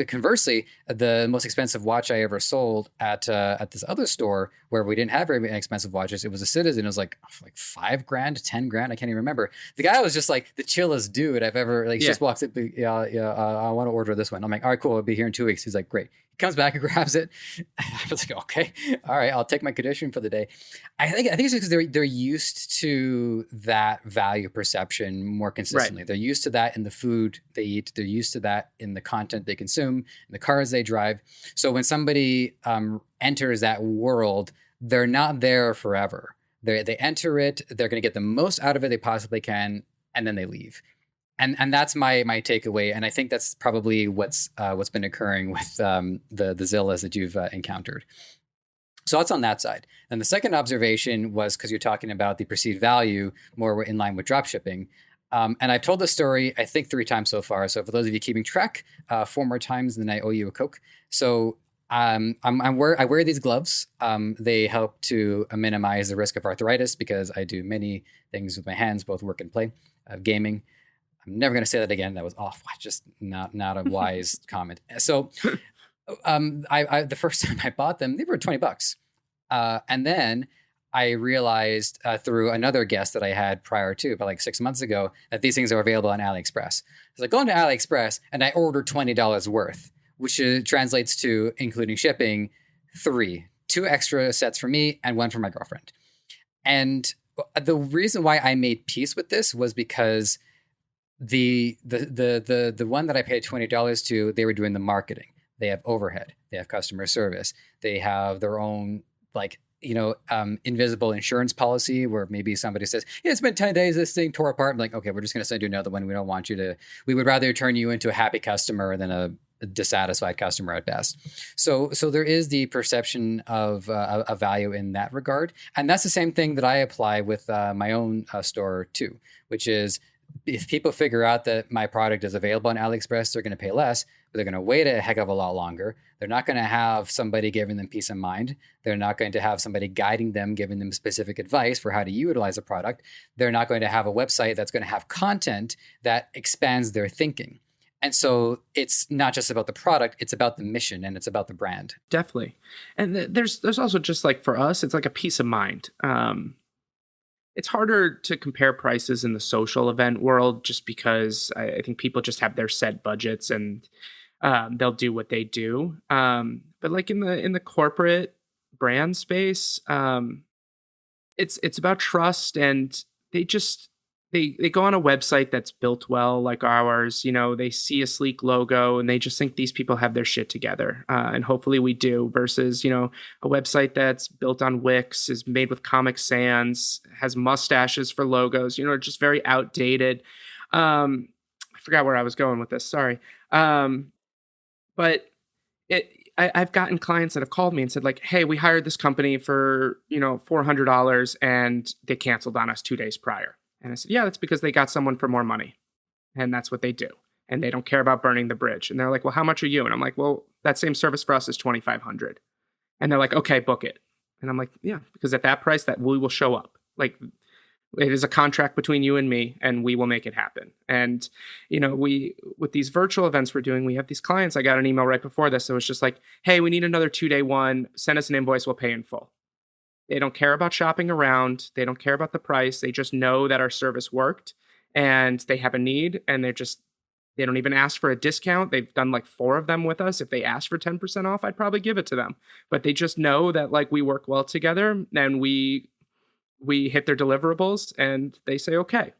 Conversely, the most expensive watch I ever sold at this other store, where we didn't have very expensive watches, it was a Citizen. It was like $5,000, $10,000. I can't even remember. The guy was just like the chillest dude I've ever, like. He just walks up. I want to order this one. I'm like, all right, cool. I'll be here in 2 weeks. He's like, great. He comes back and grabs it. I was like, okay, all right, I'll take my condition for the day. I think it's because they're used to that value perception more consistently. Right. They're used to that in the food they eat. They're used to that in the content they consume, in the cars they drive. So when somebody enters that world, they're not there forever. They enter it. They're going to get the most out of it they possibly can, and then they leave. And that's my takeaway. And I think that's probably what's been occurring with the Zillas that you've encountered. So that's on that side. And the second observation was because you're talking about the perceived value more in line with dropshipping. And I've told this story, I think 3 times so far. So for those of you keeping track, 4 more times, and then I owe you a Coke. So I wear these gloves. They help to minimize the risk of arthritis because I do many things with my hands, both work and play, gaming. I'm never going to say that again. That was off. Just not a wise comment. So, I the first time I bought them, they were $20. And then I realized through another guest that I had prior to, about like 6 months ago, that these things are available on AliExpress. So I go into AliExpress and I ordered $20 worth, which translates to, including shipping, 2 extra sets for me and 1 for my girlfriend. And the reason why I made peace with this was because the one that I paid $20 to, they were doing the marketing. They have overhead. They have customer service. They have their own invisible insurance policy where maybe somebody says, yeah, it's been 10 days, this thing tore apart. I'm like, okay, we're just going to send you another one. We don't want you to, we would rather turn you into a happy customer than a dissatisfied customer at best. So there is the perception of a value in that regard. And that's the same thing that I apply with my own store too, which is, if people figure out that my product is available on AliExpress, they're going to pay less, but they're going to wait a heck of a lot longer. They're not going to have somebody giving them peace of mind. They're not going to have somebody guiding them, giving them specific advice for how to utilize a product. They're not going to have a website that's going to have content that expands their thinking. And so it's not just about the product, it's about the mission and it's about the brand. Definitely. And there's also just like for us, it's like a peace of mind. It's harder to compare prices in the social event world just because I think people just have their set budgets and they'll do what they do. But like in the corporate brand space, it's about trust, and they go on a website that's built well like ours. They see a sleek logo and they just think these people have their shit together. And hopefully we do, versus, a website that's built on Wix, is made with Comic Sans, has mustaches for logos, just very outdated. I forgot where I was going with this. Sorry. But I've gotten clients that have called me and said like, hey, we hired this company for, $400 and they canceled on us 2 days prior. And I said, yeah, that's because they got someone for more money. And that's what they do. And they don't care about burning the bridge. And they're like, well, how much are you? And I'm like, well, that same service for us is $2,500. And they're like, okay, book it. And I'm like, yeah, because at that price, that we will show up. Like, it is a contract between you and me, and we will make it happen. And, with these virtual events we're doing, we have these clients. I got an email right before this. So it's just like, hey, we need another 2-day one. Send us an invoice. We'll pay in full. They don't care about shopping around. They don't care about the price. They just know that our service worked and they have a need, and they don't even ask for a discount. They've done like 4 of them with us. If they asked for 10% off, I'd probably give it to them. But they just know that like we work well together, and we hit their deliverables, and they say, okay.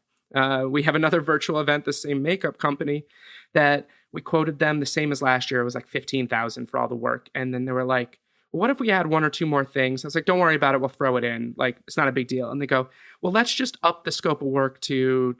We have another virtual event, the same makeup company, that we quoted them the same as last year. It was like $15,000 for all the work. And then they were like, what if we add 1 or 2 more things? I was like, don't worry about it. We'll throw it in. Like, it's not a big deal. And they go, well, let's just up the scope of work to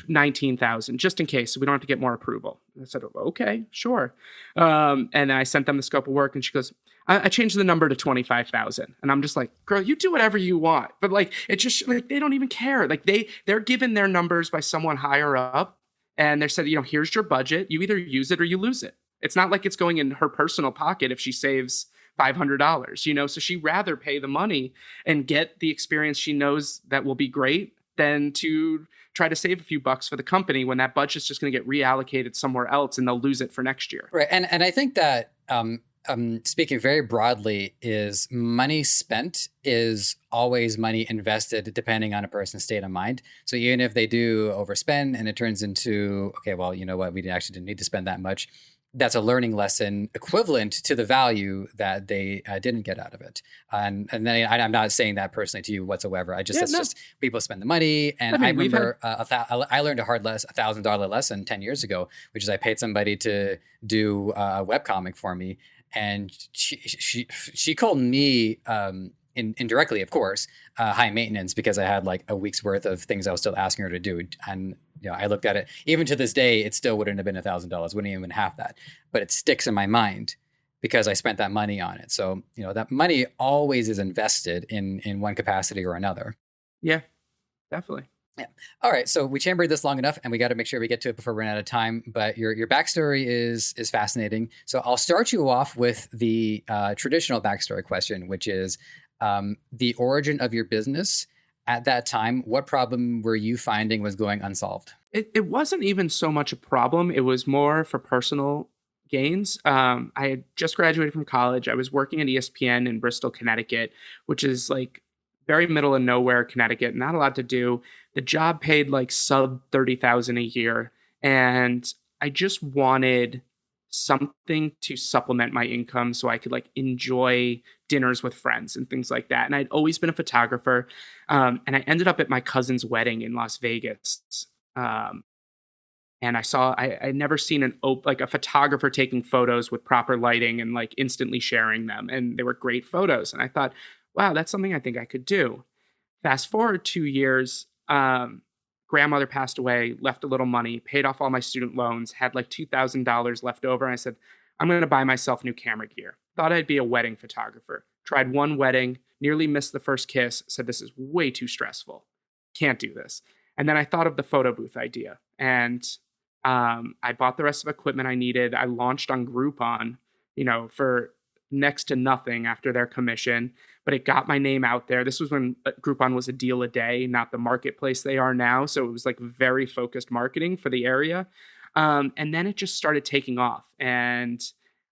19,000 just in case, so we don't have to get more approval. And I said, okay, sure. And I sent them the scope of work, and she goes, I changed the number to 25,000. And I'm just like, girl, you do whatever you want. But like, it just like, they don't even care. Like they're given their numbers by someone higher up, and they said, here's your budget. You either use it or you lose it. It's not like it's going in her personal pocket if she saves $500, so she'd rather pay the money and get the experience she knows that will be great than to try to save a few bucks for the company when that budget's just going to get reallocated somewhere else and they'll lose it for next year. Right. And I think that speaking very broadly, is money spent is always money invested depending on a person's state of mind. So even if they do overspend and it turns into, okay, well, you know what, we actually didn't need to spend that much, that's a learning lesson equivalent to the value that they didn't get out of it. And then I'm not saying that personally to you whatsoever. That's just people spend the money. And I remember I learned a $1,000 lesson 10 years ago, which is I paid somebody to do a webcomic for me. And she called me indirectly, of course, high maintenance, because I had like a week's worth of things I was still asking her to do. And I looked at it, even to this day, it still wouldn't have been $1,000, wouldn't even half that, but it sticks in my mind because I spent that money on it. So, that money always is invested in one capacity or another. Yeah, definitely. Yeah. All right. So we chambered this long enough, and we got to make sure we get to it before we run out of time. But your backstory is fascinating. So I'll start you off with the traditional backstory question, which is the origin of your business. At that time, what problem were you finding was going unsolved? It wasn't even so much a problem. It was more for personal gains. I had just graduated from college. I was working at ESPN in Bristol, Connecticut, which is like very middle of nowhere, Connecticut, not a lot to do. The job paid like sub $30,000 a year. And I just wanted something to supplement my income so I could like enjoy dinners with friends and things like that. And I'd always been a photographer. And I ended up at my cousin's wedding in Las Vegas. And I'd never seen a photographer taking photos with proper lighting and like instantly sharing them. And they were great photos. And I thought, wow, that's something I think I could do. Fast forward 2 years, grandmother passed away, left a little money, paid off all my student loans, had like $2,000 left over. And I said, I'm going to buy myself new camera gear. Thought I'd be a wedding photographer. Tried one wedding, nearly missed the first kiss, said, this is way too stressful. Can't do this. And then I thought of the photo booth idea. And I bought the rest of equipment I needed. I launched on Groupon, for next to nothing after their commission, but it got my name out there. This was when Groupon was a deal a day, not the marketplace they are now. So it was like very focused marketing for the area. And then it just started taking off. And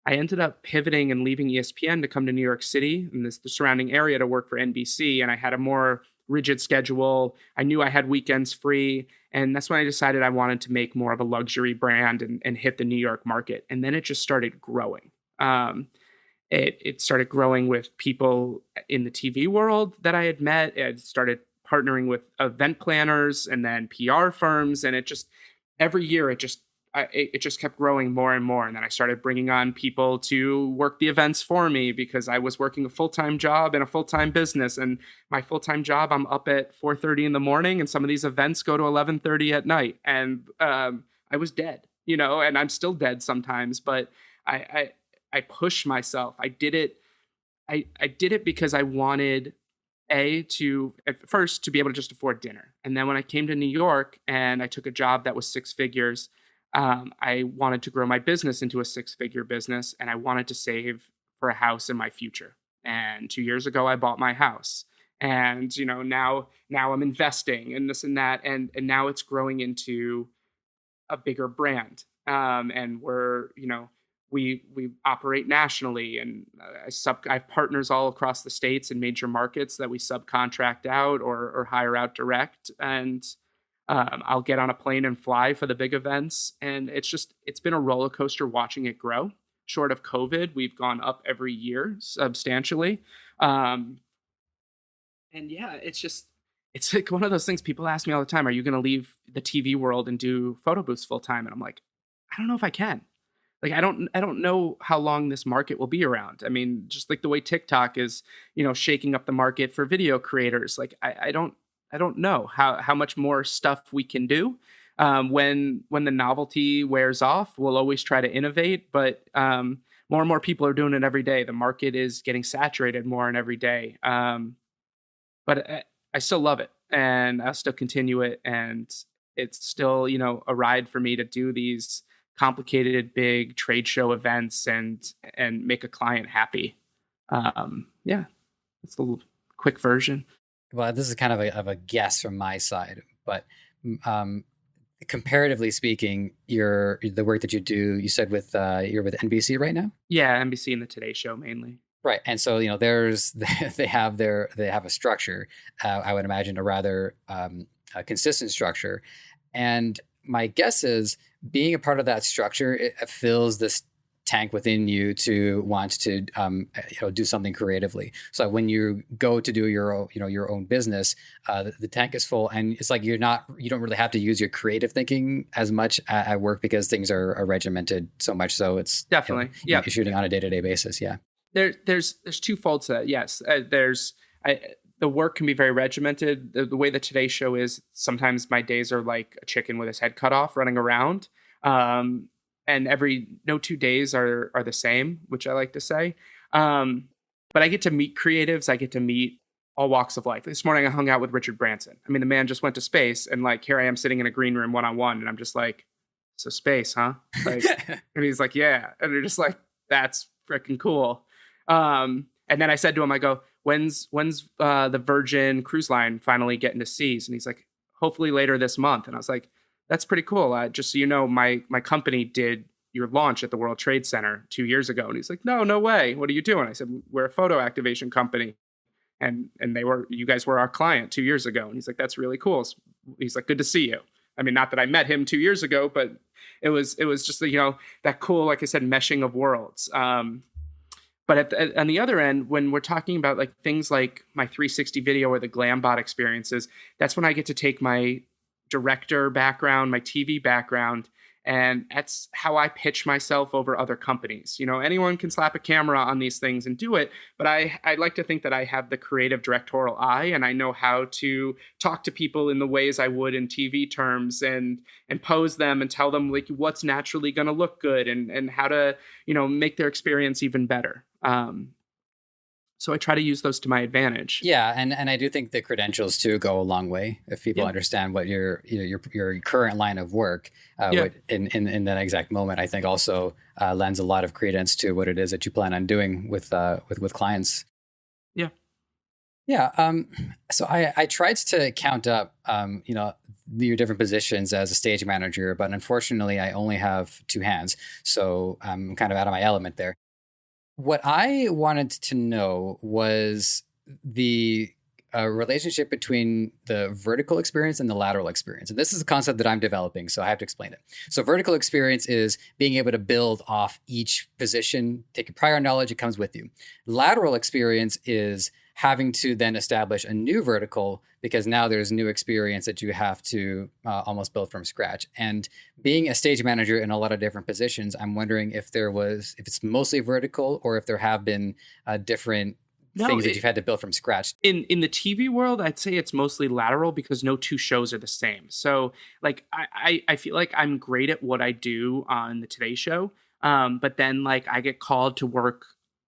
I ended up pivoting and leaving ESPN to come to New York City and the surrounding area to work for NBC. And I had a more rigid schedule. I knew I had weekends free. And that's when I decided I wanted to make more of a luxury brand and hit the New York market. And then it just started growing. It started growing with people in the TV world that I had met. It started partnering with event planners and then PR firms. And every year it just kept growing more and more. And then I started bringing on people to work the events for me because I was working a full-time job and a full-time business. And my full-time job, I'm up at 4:30 in the morning, and some of these events go to 11:30 at night. And I was dead, and I'm still dead sometimes, but I pushed myself. I did it. I did it because I wanted at first to be able to just afford dinner. And then when I came to New York and I took a job that was 6 figures, I wanted to grow my business into a 6-figure business, and I wanted to save for a house in my future. And 2 years ago, I bought my house. And, now I'm investing and this and that. And now it's growing into a bigger brand. And we operate nationally, and I have partners all across the states in major markets that we subcontract out or hire out direct. And I'll get on a plane and fly for the big events. And it's been a roller coaster watching it grow. Short of COVID, we've gone up every year substantially. And yeah, it's like one of those things people ask me all the time, are you going to leave the TV world and do photo booths full time? And I'm like, I don't know if I can. Like, I don't know how long this market will be around. I mean, just like the way TikTok is, shaking up the market for video creators. Like, I don't know how much more stuff we can do. When the novelty wears off, we'll always try to innovate, but more and more people are doing it every day. The market is getting saturated more and every day. But I still love it, and I'll still continue it. And it's still, a ride for me to do these complicated, big trade show events and make a client happy. Yeah, that's the quick version. Well, this is kind of a guess from my side, but comparatively speaking, the work that you do, you said you're with NBC right now? Yeah, NBC and the Today Show mainly. Right, and so they have a structure. I would imagine a rather a consistent structure, and my guess is being a part of that structure, it fills this tank within you to want to do something creatively. So when you go to do your own business, the tank is full, and it's like you don't really have to use your creative thinking as much at work because things are regimented so much. So it's Definitely, you're shooting on a day-to-day basis. Yeah. There's twofold to that. Yes, the work can be very regimented. The way the Today Show is, sometimes my days are like a chicken with his head cut off running around. And no 2 days are the same, which I like to say. But I get to meet creatives. I get to meet all walks of life. This morning I hung out with Richard Branson. I mean, the man just went to space, and like here I am sitting in a green room one-on-one, and I'm just like, so space, huh? Like, and he's like, yeah. And they're just like, that's freaking cool. And then I said to him, I go, when's the Virgin Cruise Line finally getting to seas? And he's like, hopefully later this month. And I was like, that's pretty cool. Just so you know, my company did your launch at the World Trade Center 2 years ago. And he's like, no way. What are you doing? I said, we're a photo activation company. And you guys were our client 2 years ago. And he's like, that's really cool. He's like, good to see you. I mean, not that I met him 2 years ago, but it was just, that cool, like I said, meshing of worlds. But on the other end, when we're talking about like things like my 360 video or the Glambot experiences, that's when I get to take my director background, my TV background, and that's how I pitch myself over other companies. Anyone can slap a camera on these things and do it, but I like to think that I have the creative directorial eye, and I know how to talk to people in the ways I would in TV terms and pose them and tell them like what's naturally going to look good and how to, make their experience even better. So I try to use those to my advantage. Yeah, and I do think the credentials too go a long way if people understand what your current line of work in that exact moment. I think also lends a lot of credence to what it is that you plan on doing with clients. Yeah. Yeah. So I tried to count up your different positions as a stage manager, but unfortunately I only have two hands, so I'm kind of out of my element there. What I wanted to know was the relationship between the vertical experience and the lateral experience. And this is a concept that I'm developing, so I have to explain it. So vertical experience is being able to build off each position, take your prior knowledge, it comes with you. Lateral experience is having to then establish a new vertical because now there's new experience that you have to almost build from scratch. And being a stage manager in a lot of different positions, I'm wondering if it's mostly vertical or if there have been different things that you've had to build from scratch. In the TV world, I'd say it's mostly lateral because no two shows are the same. So like I feel like I'm great at what I do on the Today Show, but then like I get called to work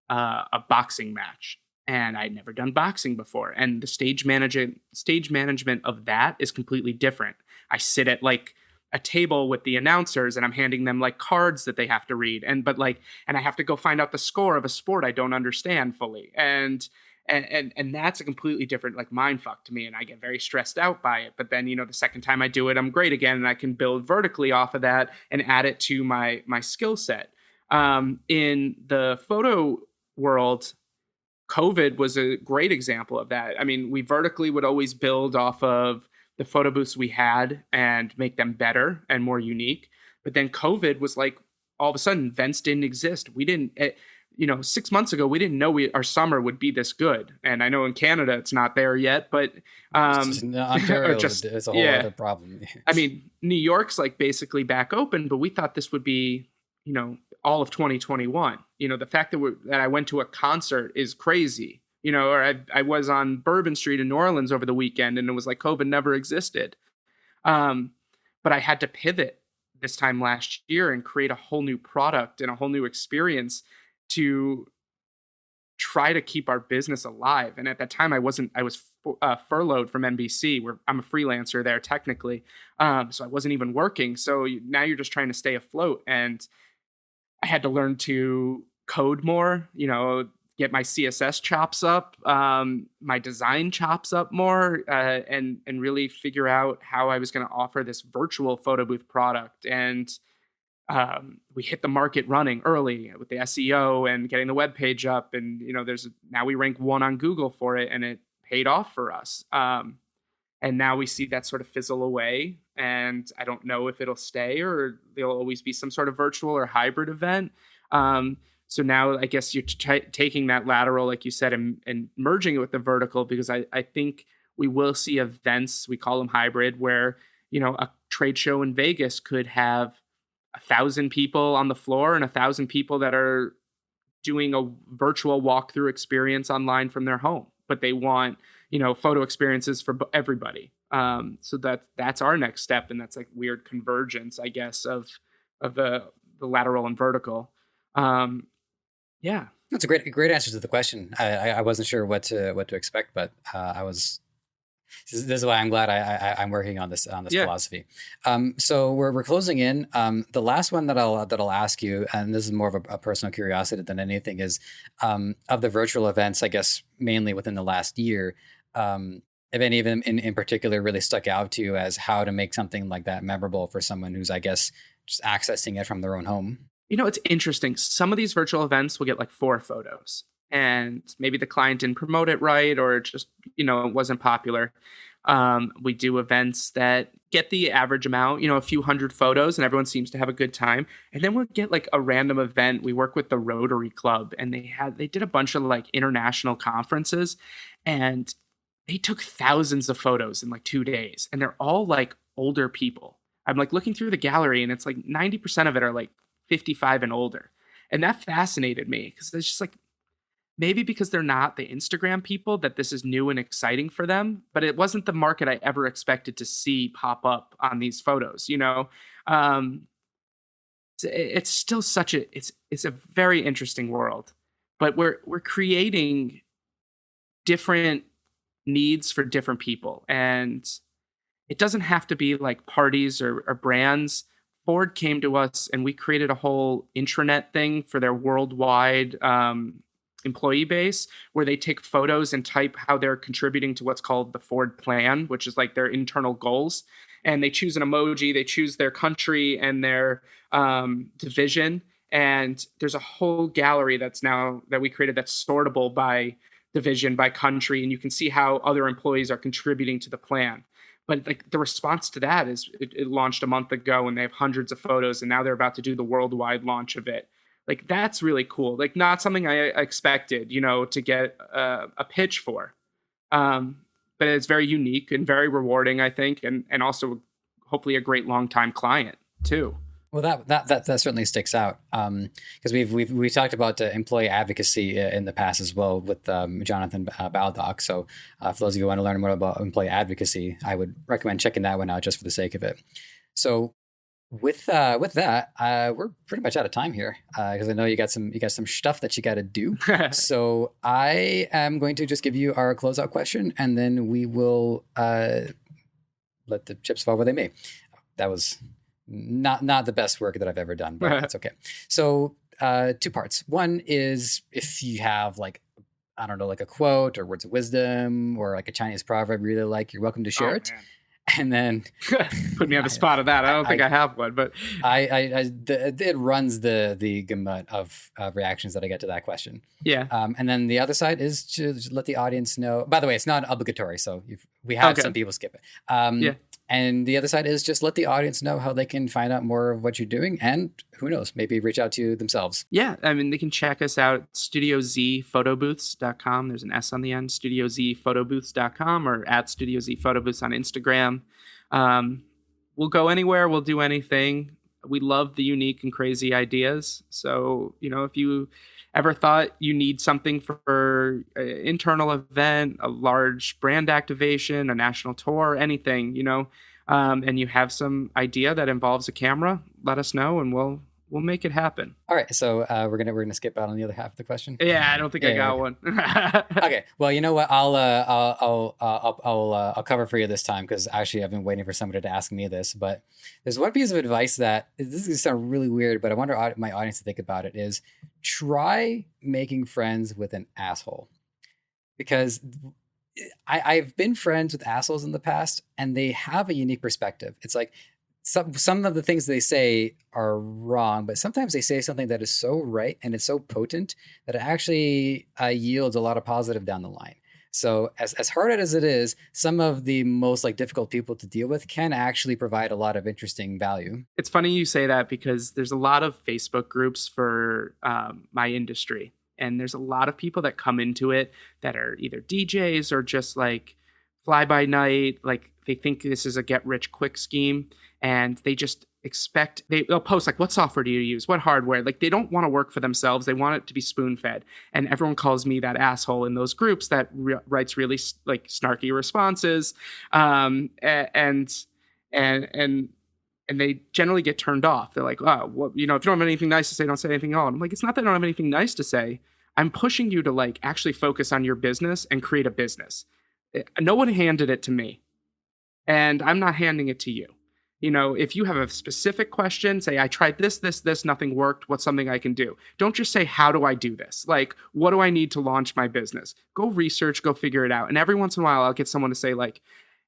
a boxing match. And I'd never done boxing before. And the stage management of that is completely different. I sit at like a table with the announcers and I'm handing them like cards that they have to read. And I have to go find out the score of a sport I don't understand fully. And that's a completely different like mind fuck to me. And I get very stressed out by it. But then, the second time I do it, I'm great again. And I can build vertically off of that and add it to my skill set. In the photo world, COVID was a great example of that. I mean, we vertically would always build off of the photo booths we had and make them better and more unique. But then COVID was like, all of a sudden, events didn't exist. We didn't, 6 months ago, we didn't know our summer would be this good. And I know in Canada, it's not there yet, but Ontario, it's a whole other problem. I mean, New York's like basically back open, but we thought this would be, all of 2021. The fact that I went to a concert is crazy. Or I was on Bourbon Street in New Orleans over the weekend and it was like COVID never existed. But I had to pivot this time last year and create a whole new product and a whole new experience to try to keep our business alive. And at that time I was furloughed from NBC, where I'm a freelancer there technically. So I wasn't even working. So now you're just trying to stay afloat. And I had to learn to code more, get my CSS chops up, my design chops up more, and really figure out how I was going to offer this virtual photo booth product. And we hit the market running early with the SEO and getting the web page up. And, now we rank 1 on Google for it, and it paid off for us. And now we see that sort of fizzle away. And I don't know if it'll stay or there'll always be some sort of virtual or hybrid event. So now I guess you're taking that lateral, like you said, and merging it with the vertical, because I think we will see events, we call them hybrid, where, a trade show in Vegas could have 1,000 people on the floor and 1,000 people that are doing a virtual walkthrough experience online from their home, but they want, photo experiences for everybody. So that's our next step, and that's like weird convergence, I guess, of the lateral and vertical. Yeah, that's a great answer to the question. I wasn't sure what to expect, but this is why I'm glad I'm working on this philosophy. So we're closing in. The last one that I'll ask you, and this is more of a personal curiosity than anything, is of the virtual events, I guess mainly within the last year, if any of them in particular really stuck out to you as how to make something like that memorable for someone who's, I guess, just accessing it from their own home. It's interesting. Some of these virtual events will get like 4 photos, and maybe the client didn't promote it right, or it just, it wasn't popular. We do events that get the average amount, a few hundred photos, and everyone seems to have a good time. And then we'll get like a random event. We work with the Rotary Club, and they did a bunch of like international conferences, and they took thousands of photos in like 2 days, and they're all like older people. I'm like looking through the gallery, and it's like 90% of it are like 55 and older. And that fascinated me, because it's just like, maybe because they're not the Instagram people, that this is new and exciting for them, but it wasn't the market I ever expected to see pop up on these photos. It's still it's a very interesting world, but we're creating different needs for different people, and it doesn't have to be like parties or brands. Ford came to us, and we created a whole intranet thing for their worldwide employee base, where they take photos and type how they're contributing to what's called the Ford plan, which is like their internal goals. And they choose an emoji, they choose their country and their division. And there's a whole gallery that we created that's sortable by division, by country. And you can see how other employees are contributing to the plan. But like the response to that is it launched a month ago, and they have hundreds of photos, and now they're about to do the worldwide launch of it. Like, that's really cool. Like, not something I expected, to get a pitch for. But it's very unique and very rewarding, I think, and also hopefully a great long-time client too. Well, that certainly sticks out, because we've talked about employee advocacy in the past as well with Jonathan Baldock. So for those of you who want to learn more about employee advocacy, I would recommend checking that one out just for the sake of it. So with that, we're pretty much out of time here, because I know you got some stuff that you got to do. So I am going to just give you our closeout question, and then we will let the chips fall where they may. That was not the best work that I've ever done, but that's okay. So 2 parts. One is if you have like, I don't know, like a quote or words of wisdom or like a Chinese proverb you really like, you're welcome to share it. Man. And then put me on the spot of that. I don't think I have one, but it runs the gamut of reactions that I get to that question. Yeah. And then the other side is to let the audience know. By the way, it's not obligatory, so we have some people skip it. Yeah. And the other side is just let the audience know how they can find out more of what you're doing, and who knows, maybe reach out to you themselves. Yeah, I mean, they can check us out at StudioZPhotobooths.com. There's an S on the end, StudioZPhotobooths.com, or at StudioZPhotobooths on Instagram. We'll go anywhere. We'll do anything. We love the unique and crazy ideas. So, if you ever thought you need something for an internal event, a large brand activation, a national tour, anything, and you have some idea that involves a camera, let us know, and we'll make it happen. All right, so we're gonna skip out on the other half of the question. Yeah, I don't think I got one. Okay, well, you know what? I'll cover for you this time, because actually I've been waiting for somebody to ask me this. But there's one piece of advice that this is gonna sound really weird, but I wonder my audience to think about it is try making friends with an asshole, because I've been friends with assholes in the past, and they have a unique perspective. It's like, some of the things they say are wrong, but sometimes they say something that is so right and it's so potent that it actually yields a lot of positive down the line. So as hard as it is, some of the most like difficult people to deal with can actually provide a lot of interesting value. It's funny you say that because there's a lot of Facebook groups for my industry. And there's a lot of people that come into it that are either DJs or just like fly by night. Like they think this is a get rich quick scheme, and they just expect they'll post like, what software do you use? What hardware? Like they don't want to work for themselves. They want it to be spoon fed. And everyone calls me that asshole in those groups that writes really like snarky responses. And they generally get turned off. They're like, oh, well, if you don't have anything nice to say, don't say anything at all. And I'm like, it's not that I don't have anything nice to say. I'm pushing you to like actually focus on your business and create a business. No one handed it to me, and I'm not handing it to you. If you have a specific question, say, I tried this, nothing worked. What's something I can do? Don't just say, how do I do this? Like, what do I need to launch my business? Go research, go figure it out. And every once in a while, I'll get someone to say like,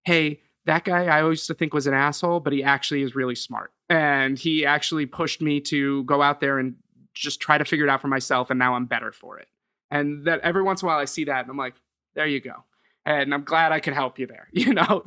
hey, that guy I always used to think was an asshole, but he actually is really smart. And he actually pushed me to go out there and just try to figure it out for myself. And now I'm better for it. And that every once in a while I see that and I'm like, there you go. And I'm glad I could help you there,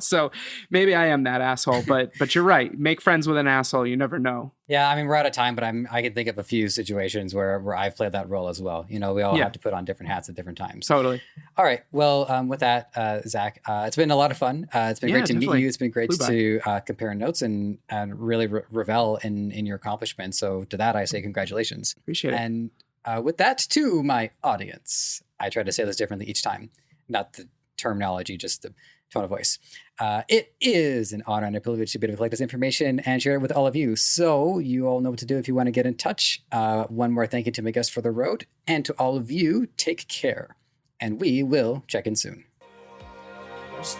So maybe I am that asshole, but you're right. Make friends with an asshole. You never know. Yeah, I mean, we're out of time, but I can think of a few situations where I've played that role as well. We all have to put on different hats at different times. Totally. All right. Well, with that, Zach, it's been a lot of fun. It's been great to meet you. It's been great to compare notes and really revel in your accomplishments. So to that, I say congratulations. Appreciate it. And with that, to my audience, I try to say this differently each time. Not the terminology, just the tone of voice. It is an honor and a privilege to be able to collect this information and share it with all of you. So you all know what to do if you want to get in touch. One more thank you to my guests for the road, and to all of you, take care. And we will check in soon.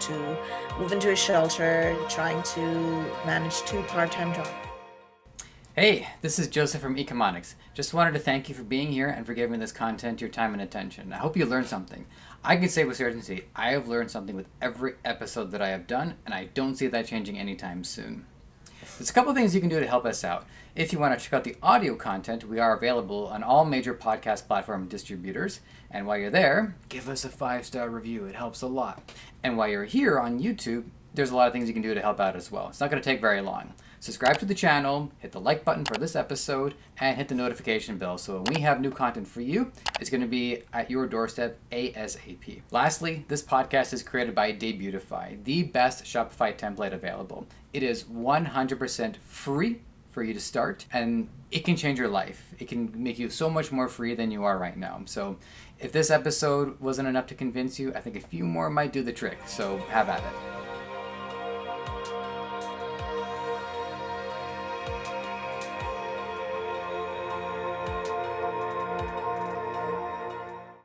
To move into a shelter, trying to manage 2 part-time jobs. Hey, this is Joseph from Ecomonics. Just wanted to thank you for being here and for giving this content your time and attention. I hope you learned something. I can say with certainty, I have learned something with every episode that I have done, and I don't see that changing anytime soon. There's a couple things you can do to help us out. If you want to check out the audio content, we are available on all major podcast platform distributors. And while you're there, give us a 5-star review. It helps a lot. And while you're here on YouTube, there's a lot of things you can do to help out as well. It's not going to take very long. Subscribe to the channel, hit the like button for this episode, and hit the notification bell so when we have new content for you, it's going to be at your doorstep ASAP. Lastly, this podcast is created by Debutify, the best Shopify template available. It is 100% free for you to start, and it can change your life. It can make you so much more free than you are right now. So if this episode wasn't enough to convince you, I think a few more might do the trick. So have at it.